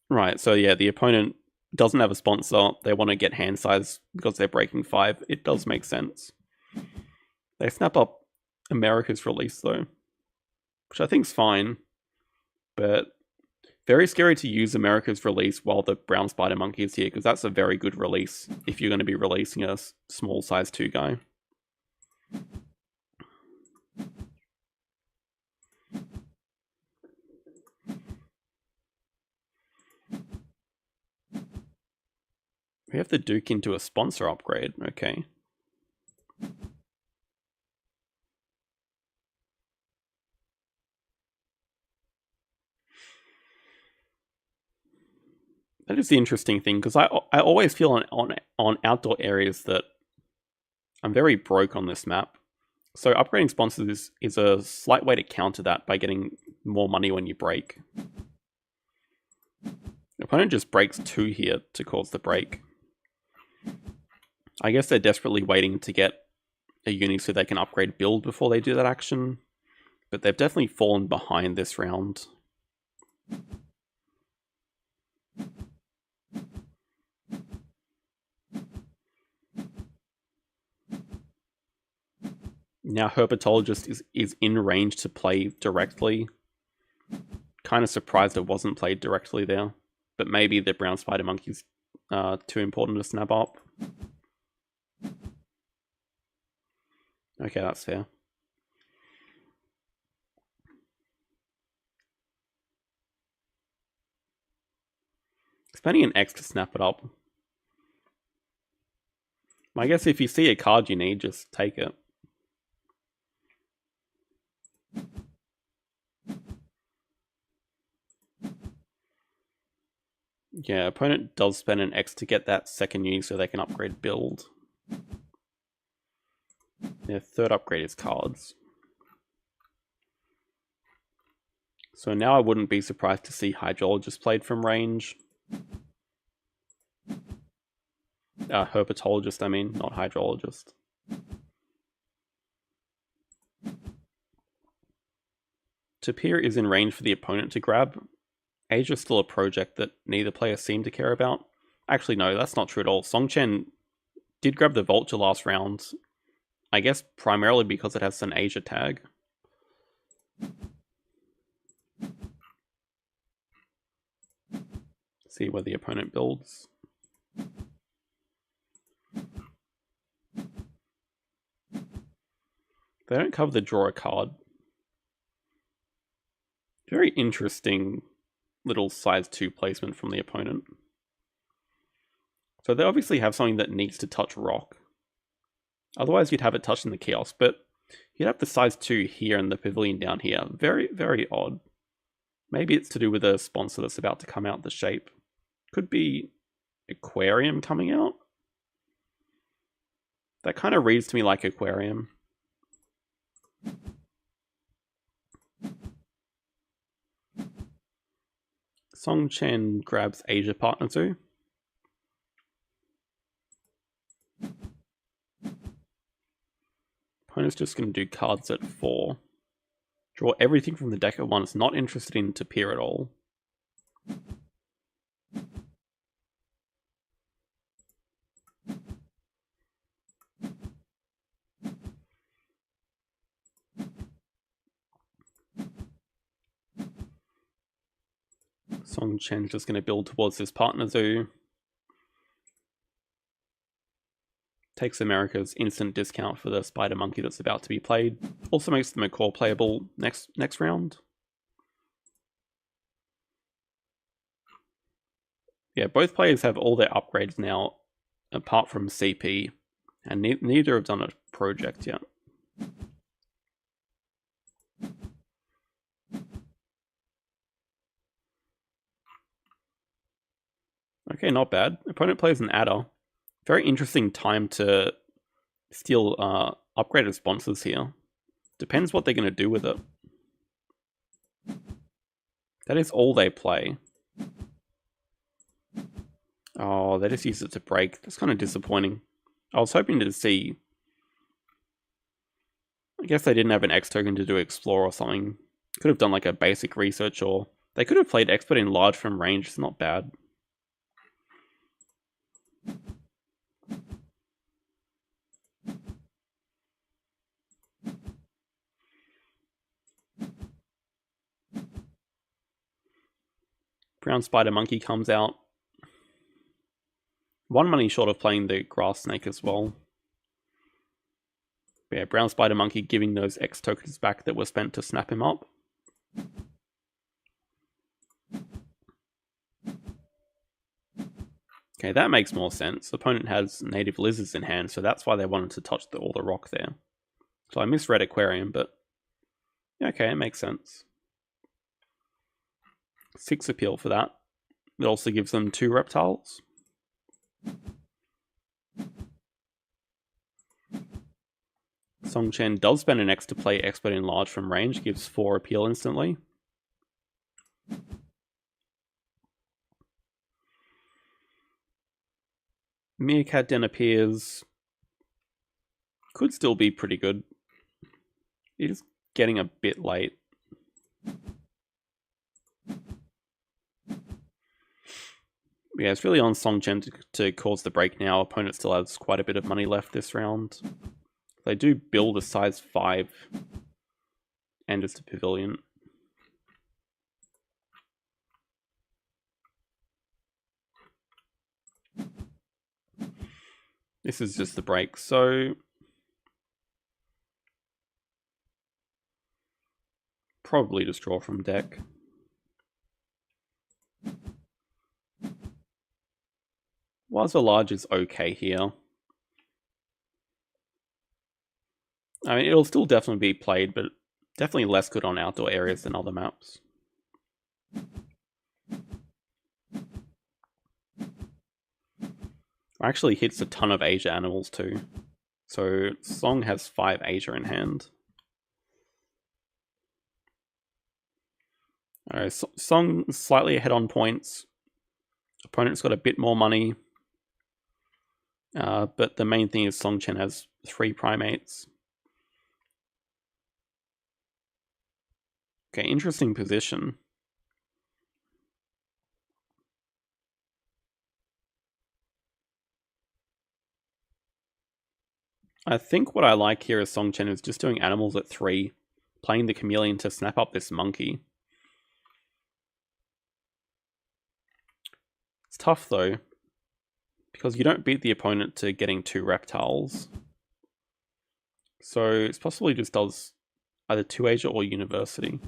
Right, so yeah, the opponent doesn't have a sponsor. They want to get hand size because they're breaking 5. It does make sense. They snap up America's release, though, which I think is fine, but very scary to use America's release while the brown spider monkey is here, because that's a very good release if you're going to be releasing a small size 2 guy. We have the Duke into a sponsor upgrade, okay. That is the interesting thing, because I always feel on outdoor areas that I'm very broke on this map. So upgrading sponsors is a slight way to counter that by getting more money when you break. The opponent just breaks 2 here to cause the break. I guess they're desperately waiting to get a uni so they can upgrade build before they do that action, but they've definitely fallen behind this round. Now Herpetologist is in range to play directly. Kind of surprised it wasn't played directly there, but maybe the brown spider monkey's too important to snap up. Okay, that's fair. Spending an X to snap it up. I guess if you see a card you need, just take it. Yeah, opponent does spend an X to get that second uni so they can upgrade build. Their third upgrade is cards. So now I wouldn't be surprised to see Hydrologist played from range. Herpetologist, I mean, not Hydrologist. Tapir is in range for the opponent to grab. Asia's still a project that neither player seemed to care about. Actually, no, that's not true at all. Tsong Chen did grab the Vulture last round. I guess primarily because it has an Asia tag. See where the opponent builds. They don't cover the draw a card. Very interesting little size 2 placement from the opponent. So they obviously have something that needs to touch rock. Otherwise you'd have it touching the kiosk, but you'd have the size 2 here and the pavilion down here. Very, very odd. Maybe it's to do with a sponsor that's about to come out the shape. Could be aquarium coming out. That kind of reads to me like aquarium. Tsong Chen grabs Asia Partner 2. Opponent's just going to do cards at 4. Draw everything from the deck at once. Not interested in Tapir at all. Tsong Chen's just going to build towards this Partner Zoo. Takes America's instant discount for the Spider Monkey that's about to be played. Also makes the McCall playable next round. Yeah, both players have all their upgrades now, apart from CP, And neither have done a project yet. Okay, not bad. Opponent plays an adder. Very interesting time to steal upgraded sponsors here. Depends what they're going to do with it. That is all they play. Oh, they just use it to break. That's kind of disappointing. I was hoping to see... I guess they didn't have an X token to do Explore or something. Could have done like a basic research, or... They could have played Expert in large from range. It's not bad. Brown Spider Monkey comes out. 1 money short of playing the Grass Snake as well. But yeah, Brown Spider Monkey giving those X tokens back that were spent to snap him up. Okay, that makes more sense. The opponent has native lizards in hand, so that's why they wanted to touch all the rock there. So I misread Aquarium, but yeah, okay, it makes sense. 6 appeal for that. It also gives them 2 reptiles. Tsong Chen does spend an X to play Expert in large from range, gives 4 appeal instantly. Meerkat Den appears. Could still be pretty good. It is getting a bit late. Yeah, it's really on Tsong Chen to cause the break now. Opponent still has quite a bit of money left this round. They do build a size 5 and just a pavilion. This is just the break, so probably just draw from deck. Was a large is okay here. I mean, it'll still definitely be played, but definitely less good on outdoor areas than other maps. Actually hits a ton of Asia animals too. So Song has 5 Asia in hand. Alright, Song slightly ahead on points. Opponent's got a bit more money. But the main thing is Tsong Chen has 3 primates. Okay, interesting position. I think what I like here is Tsong Chen is just doing animals at 3, playing the chameleon to snap up this monkey. It's tough though, because you don't beat the opponent to getting 2 reptiles. So it's possibly just does either 2 Asia or University.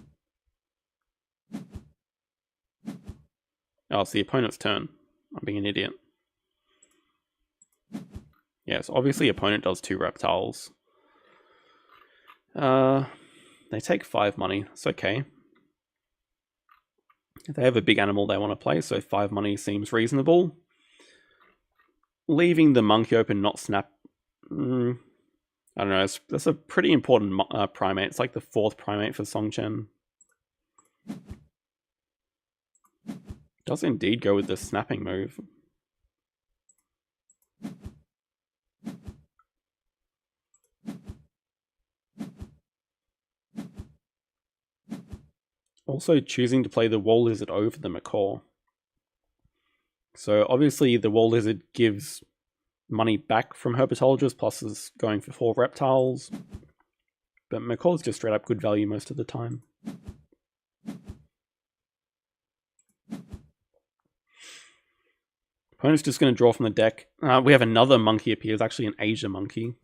Oh, it's the opponent's turn. I'm being an idiot. Yes, obviously opponent does 2 reptiles. They take 5 money. It's okay. They have a big animal they want to play, so 5 money seems reasonable. Leaving the monkey open, not snap. I don't know. That's a pretty important primate. It's like the 4th primate for Tsong Chen. Does indeed go with the snapping move. Also choosing to play the wall lizard over the macaw. So obviously the wall lizard gives money back from herpetologist, plus is going for 4 reptiles. But macaw is just straight up good value most of the time. Opponent's just going to draw from the deck. We have another monkey appear. It's actually an Asia monkey.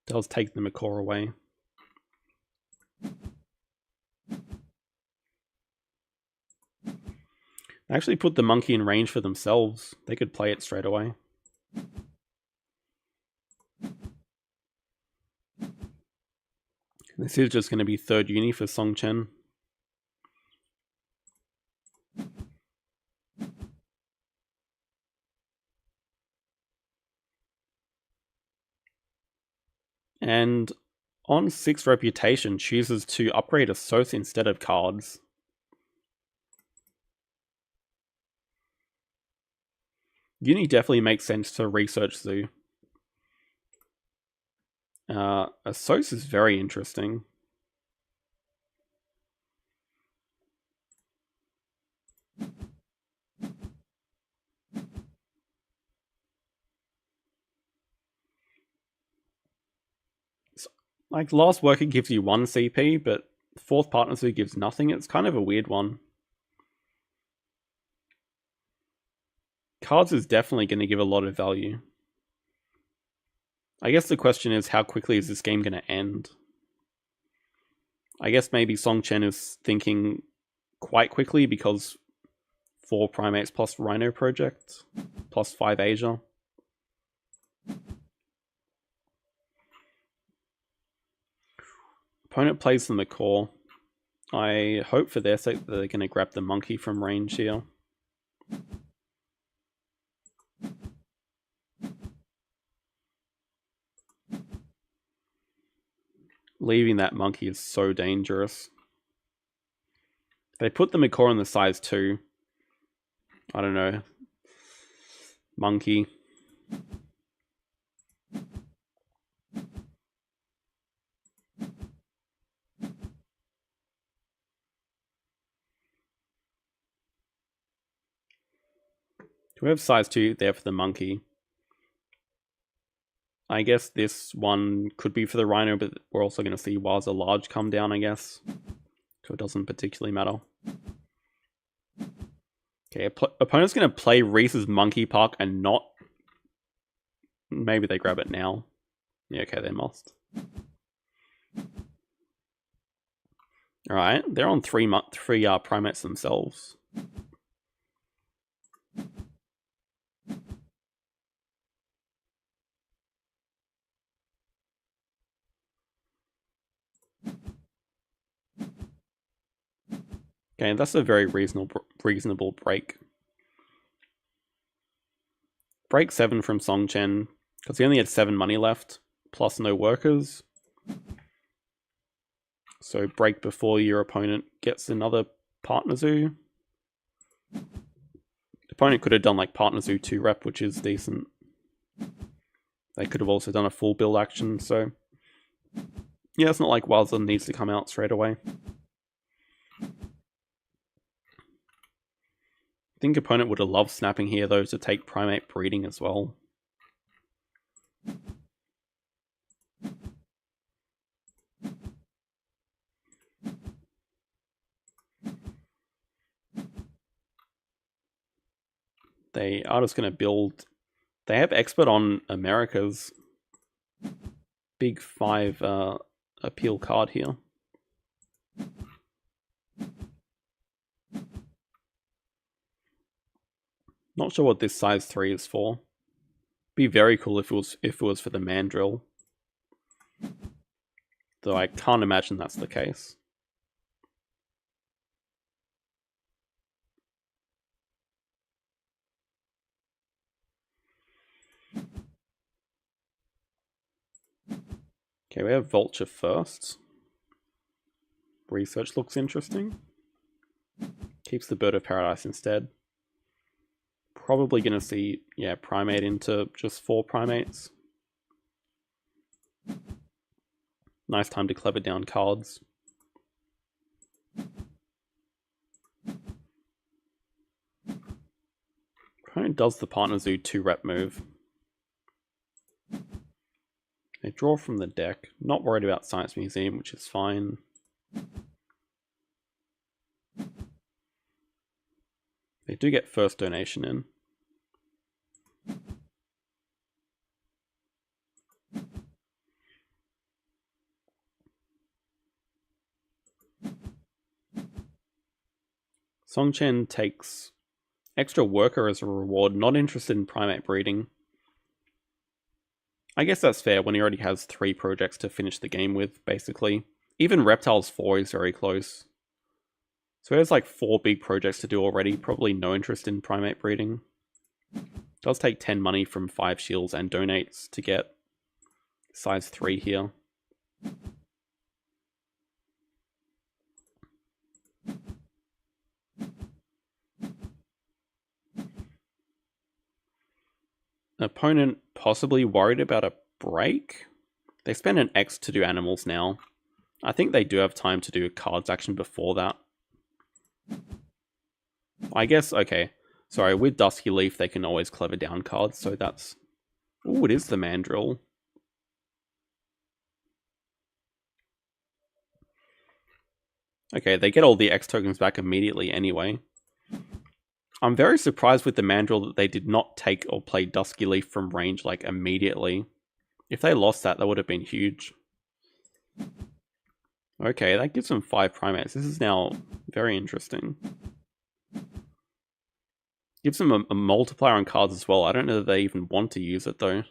Does take the macaw away. They actually put the monkey in range for themselves. They could play it straight away. This is just going to be third uni for Tsong Chen. And on 6 reputation, chooses to upgrade a Sos instead of cards. Uni definitely makes sense to research Zoo. A Sos is very interesting. Like, Last Worker gives you 1 CP, but Fourth Partner Zoo gives nothing. It's kind of a weird one. Cards is definitely going to give a lot of value. I guess the question is, how quickly is this game going to end? I guess maybe Tsong Chen is thinking quite quickly because 4 primates plus Rhino project plus 5 Asia. Opponent plays the Macaw. I hope for their sake that they're going to grab the monkey from range here. Leaving that monkey is so dangerous. They put the Macaw in the size 2. I don't know. Monkey. We have size 2 there for the monkey. I guess this one could be for the Rhino, but we're also going to see Waza Large come down, I guess. So it doesn't particularly matter. Okay, opponent's going to play Reese's Monkey Park and not... Maybe they grab it now. Yeah, okay, they must. Alright, they're on 3 primates themselves. Okay, that's a very reasonable break. Break 7 from Tsong Chen, because he only had 7 money left, plus no workers. So break before your opponent gets another Partner Zoo. The opponent could have done like Partner Zoo 2 rep, which is decent. They could have also done a full build action, so... Yeah, it's not like Wildland needs to come out straight away. I think opponent would have loved snapping here, though, to take primate breeding as well. They are just going to build... They have Expert on America's big 5 appeal card here. Not sure what this size 3 is for. Be very cool if it was for the Mandrill. Though I can't imagine that's the case. Okay, we have Vulture first. Research looks interesting. Keeps the Bird of Paradise instead. Probably going to see, yeah, primate into just 4 primates. Nice time to clever down cards. Opponent does the Partner Zoo 2 rep move. They draw from the deck. Not worried about Science Museum, which is fine. They do get first donation in. Tsong Chen takes extra worker as a reward, not interested in primate breeding. I guess that's fair when he already has 3 projects to finish the game with, basically. Even Reptiles 4 is very close. So he has like 4 big projects to do already. Probably no interest in primate breeding. Does take 10 money from 5 shields and donates to get size 3 here. Opponent possibly worried about a break? They spend an X to do animals now. I think they do have time to do a cards action before that. I guess, okay. Sorry, with Dusky Leaf they can always clever down cards, so that's... Ooh, it is the Mandrill. Okay, they get all the X tokens back immediately anyway. I'm very surprised with the Mandrill that they did not take or play Dusky Leaf from range like immediately. If they lost that, that would have been huge. Okay, that gives them 5 primates. This is now very interesting. Gives them a multiplier on cards as well. I don't know that they even want to use it though.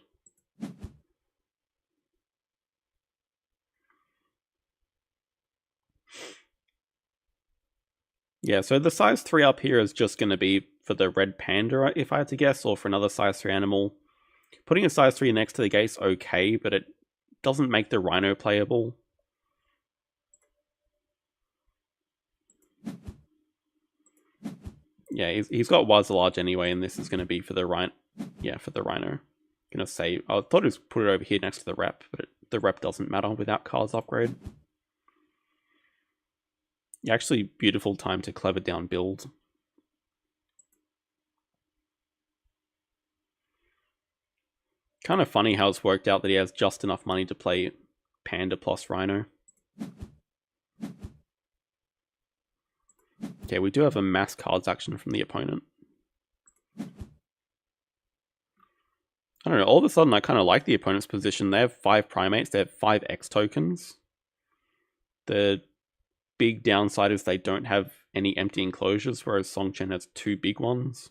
Yeah, so the size 3 up here is just going to be for the red panda, if I had to guess, or for another size 3 animal. Putting a size 3 next to the gate's okay, but it doesn't make the rhino playable. Yeah, he's got Wazalage anyway, and this is going to be for the rhino. Yeah, for the rhino. Gonna say, I thought it was put it over here next to the rep, but the rep doesn't matter without cards upgrade. Yeah, actually, beautiful time to clever down build. Kind of funny how it's worked out that he has just enough money to play Panda plus Rhino. Okay, we do have a mass cards action from the opponent. I don't know, all of a sudden I kind of like the opponent's position. They have 5 primates, they have 5 X tokens. The big downside is they don't have any empty enclosures, whereas Tsong Chen has 2 big ones.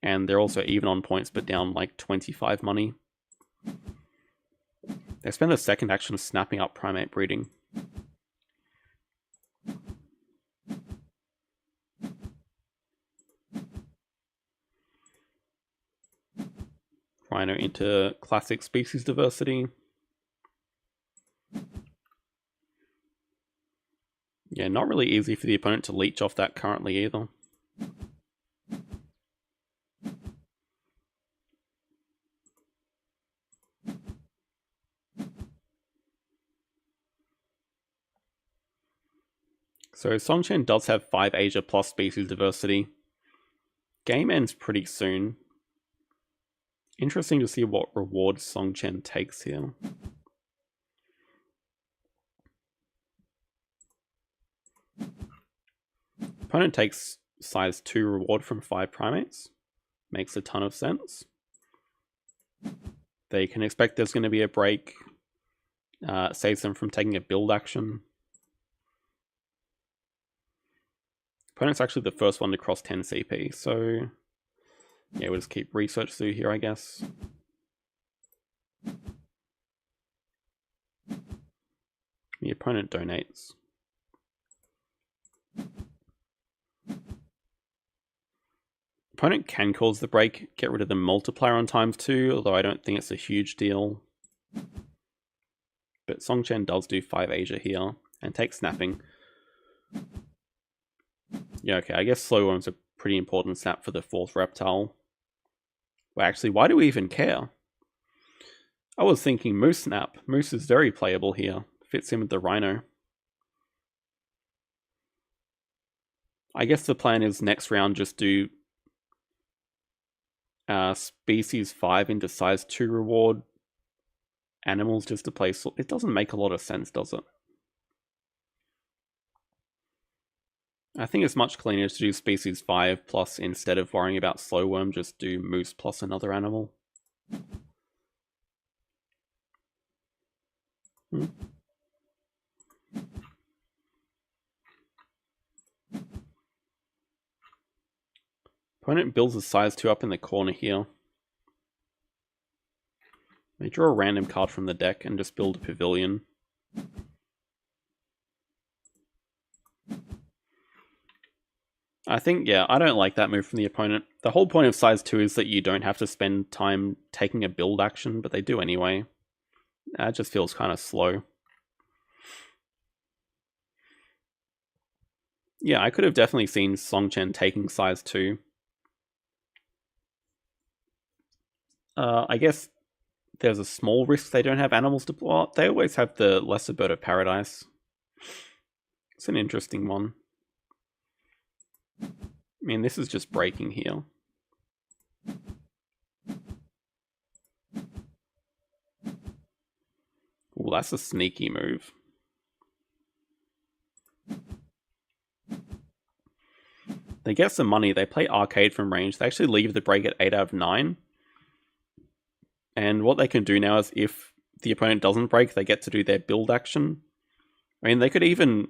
And they're also even on points, but down like 25 money. They spend a second action snapping up primate breeding. Rhino into classic species diversity. Yeah, not really easy for the opponent to leech off that currently either. So Tsong Chen does have 5 Asia plus species diversity. Game ends pretty soon. Interesting to see what reward Tsong Chen takes here. Opponent takes size 2 reward from 5 primates. Makes a ton of sense. They can expect there's going to be a break. Saves them from taking a build action. Opponent's actually the first one to cross 10 CP, so yeah, we'll just keep research through here, I guess. The opponent donates. Opponent can cause the break, get rid of the multiplier on ×2, although I don't think it's a huge deal. But Tsong Chen does do 5 Asia here, and takes snapping. Yeah, okay, I guess Slow Worm's a pretty important snap for the 4th reptile. Well, actually, why do we even care? I was thinking Moose snap. Moose is very playable here. Fits in with the Rhino. I guess the plan is next round just do species 5 into size 2 reward animals just to play. It doesn't make a lot of sense, does it? I think it's much cleaner to do species 5 plus, instead of worrying about Slow Worm, just do Moose plus another animal. Opponent builds a size 2 up in the corner here. They draw a random card from the deck and just build a pavilion. I think, yeah, I don't like that move from the opponent. The whole point of size 2 is that you don't have to spend time taking a build action, but they do anyway. That just feels kind of slow. Yeah, I could have definitely seen Tsong Chen taking size 2. I guess there's a small risk they don't have animals to blow up. They always have the Lesser Bird of Paradise. It's an interesting one. I mean, this is just breaking here. Ooh, that's a sneaky move. They get some money. They play Arcade from range. They actually leave the break at 8 out of 9. And what they can do now is if the opponent doesn't break, they get to do their build action. I mean, they could even...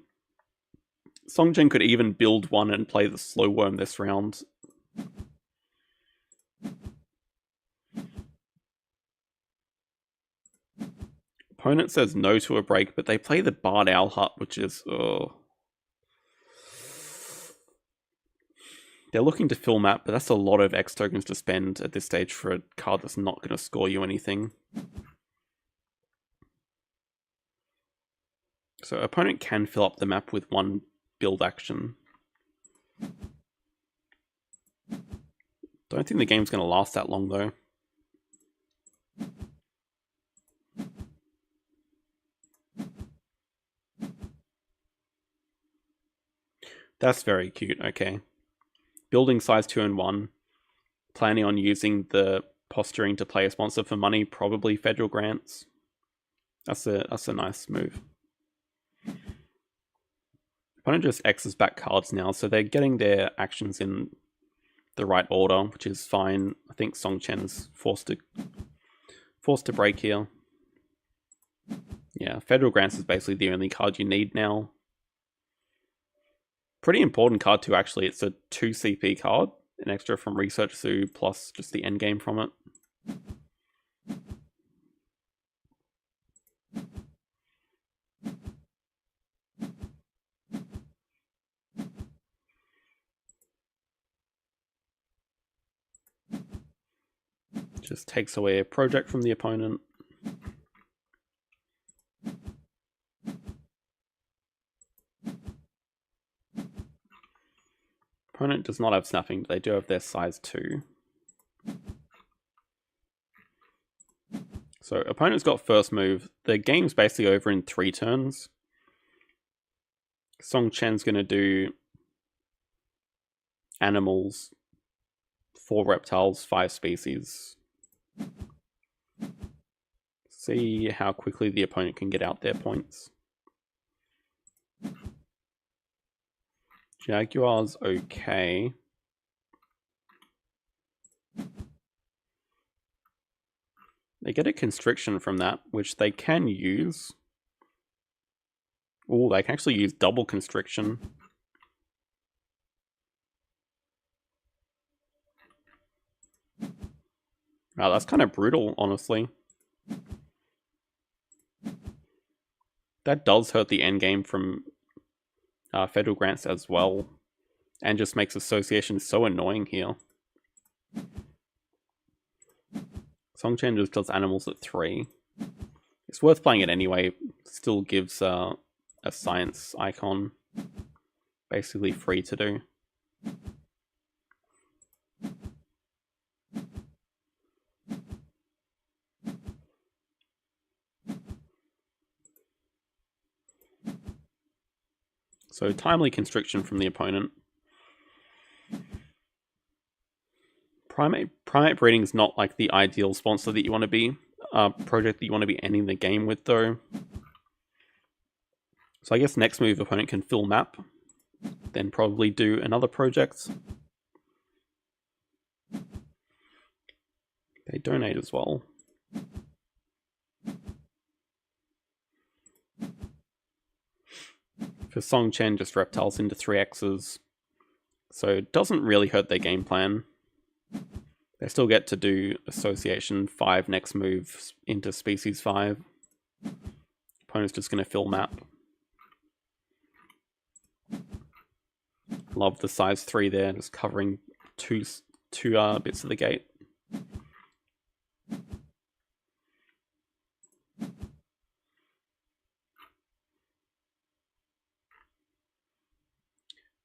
Tsong Chen could even build one and play the Slow Worm this round. Opponent says no to a break, but they play the Barred Owl Hut, which is... They're looking to fill map, but that's a lot of X tokens to spend at this stage for a card that's not going to score you anything. So opponent can fill up the map with one build action. Don't think the game's going to last that long, though. That's very cute, okay. Building size 2 and 1. Planning on using the posturing to play a sponsor for money, probably federal grants. That's a nice move. Opponent just X's back cards now, so they're getting their actions in the right order, which is fine. I think Tsong Chen is forced to break here. Yeah, federal grants is basically the only card you need now. Pretty important card too, actually. It's a 2 CP card, an extra from Research Zoo plus just the endgame from it. Just takes away a project from the opponent. Opponent does not have snapping, but they do have their size 2. So opponent's got first move. The game's basically over in 3 turns. Tsong Chen's going to do animals, 4 reptiles, 5 species. See how quickly the opponent can get out their points. Jaguar's okay. They get a constriction from that, which they can use. Oh, they can actually use double constriction. Wow, that's kind of brutal, honestly. That does hurt the endgame from federal grants as well, and just makes association so annoying here. Tsong Chen just does animals at 3. It's worth playing it anyway. Still gives a science icon basically free to do. So timely constriction from the opponent. Primate breeding is not like the ideal sponsor that you want to be, project that you want to be ending the game with though. So I guess next move opponent can fill map, then probably do another project. They donate as well. For Tsong Chen, just reptiles into 3Xs. So it doesn't really hurt their game plan. They still get to do Association 5 next move into Species 5. Opponent's just going to fill map. Love the size 3 there, just covering two bits of the gate.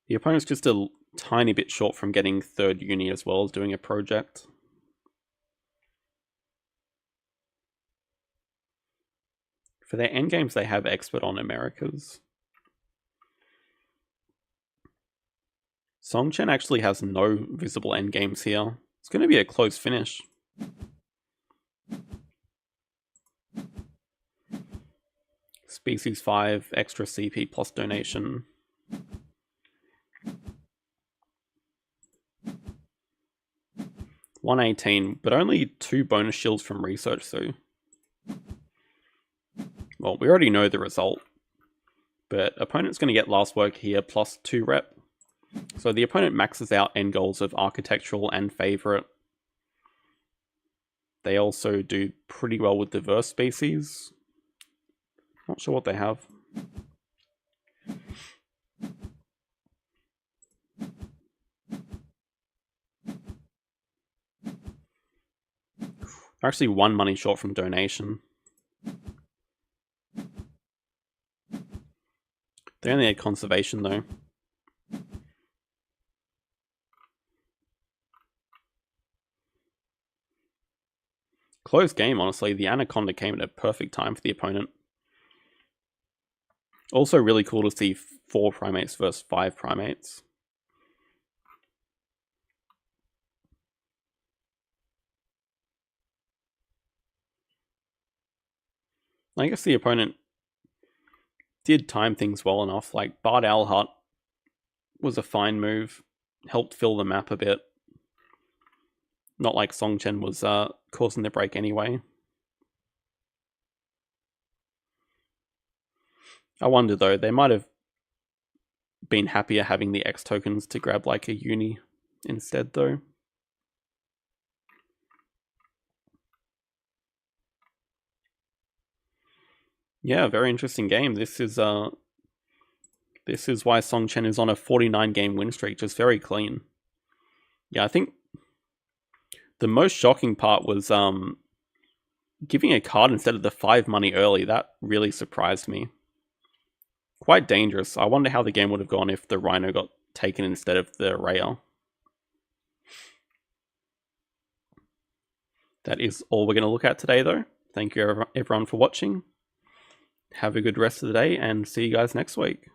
The opponent's just a tiny bit short from getting third uni as well as doing a project. For their endgames, they have expert on Americas. Tsong Chen actually has no visible endgames here. It's going to be a close finish. Species 5, extra CP plus donation. $118, but only 2 bonus shields from research, so... Well, we already know the result. But opponent's going to get last work here, plus 2 rep. So the opponent maxes out end goals of architectural and favorite. They also do pretty well with diverse species. Not sure what they have. They're actually 1 money short from donation. They only had conservation though. Close game, honestly. The Anaconda came at a perfect time for the opponent. Also really cool to see 4 primates versus 5 primates. I guess the opponent did time things well enough. Like, Bard Owl Hut was a fine move. Helped fill the map a bit. Not like Tsong Chen was causing the break anyway. I wonder though, they might have been happier having the X tokens to grab like a uni instead though. Yeah, very interesting game. This is why Tsong Chen is on a 49 game win streak, just very clean. Yeah, I think the most shocking part was giving a card instead of the 5 money early. That really surprised me. Quite dangerous. I wonder how the game would have gone if the Rhino got taken instead of the Raya. That is all we're going to look at today though. Thank you everyone for watching. Have a good rest of the day and see you guys next week.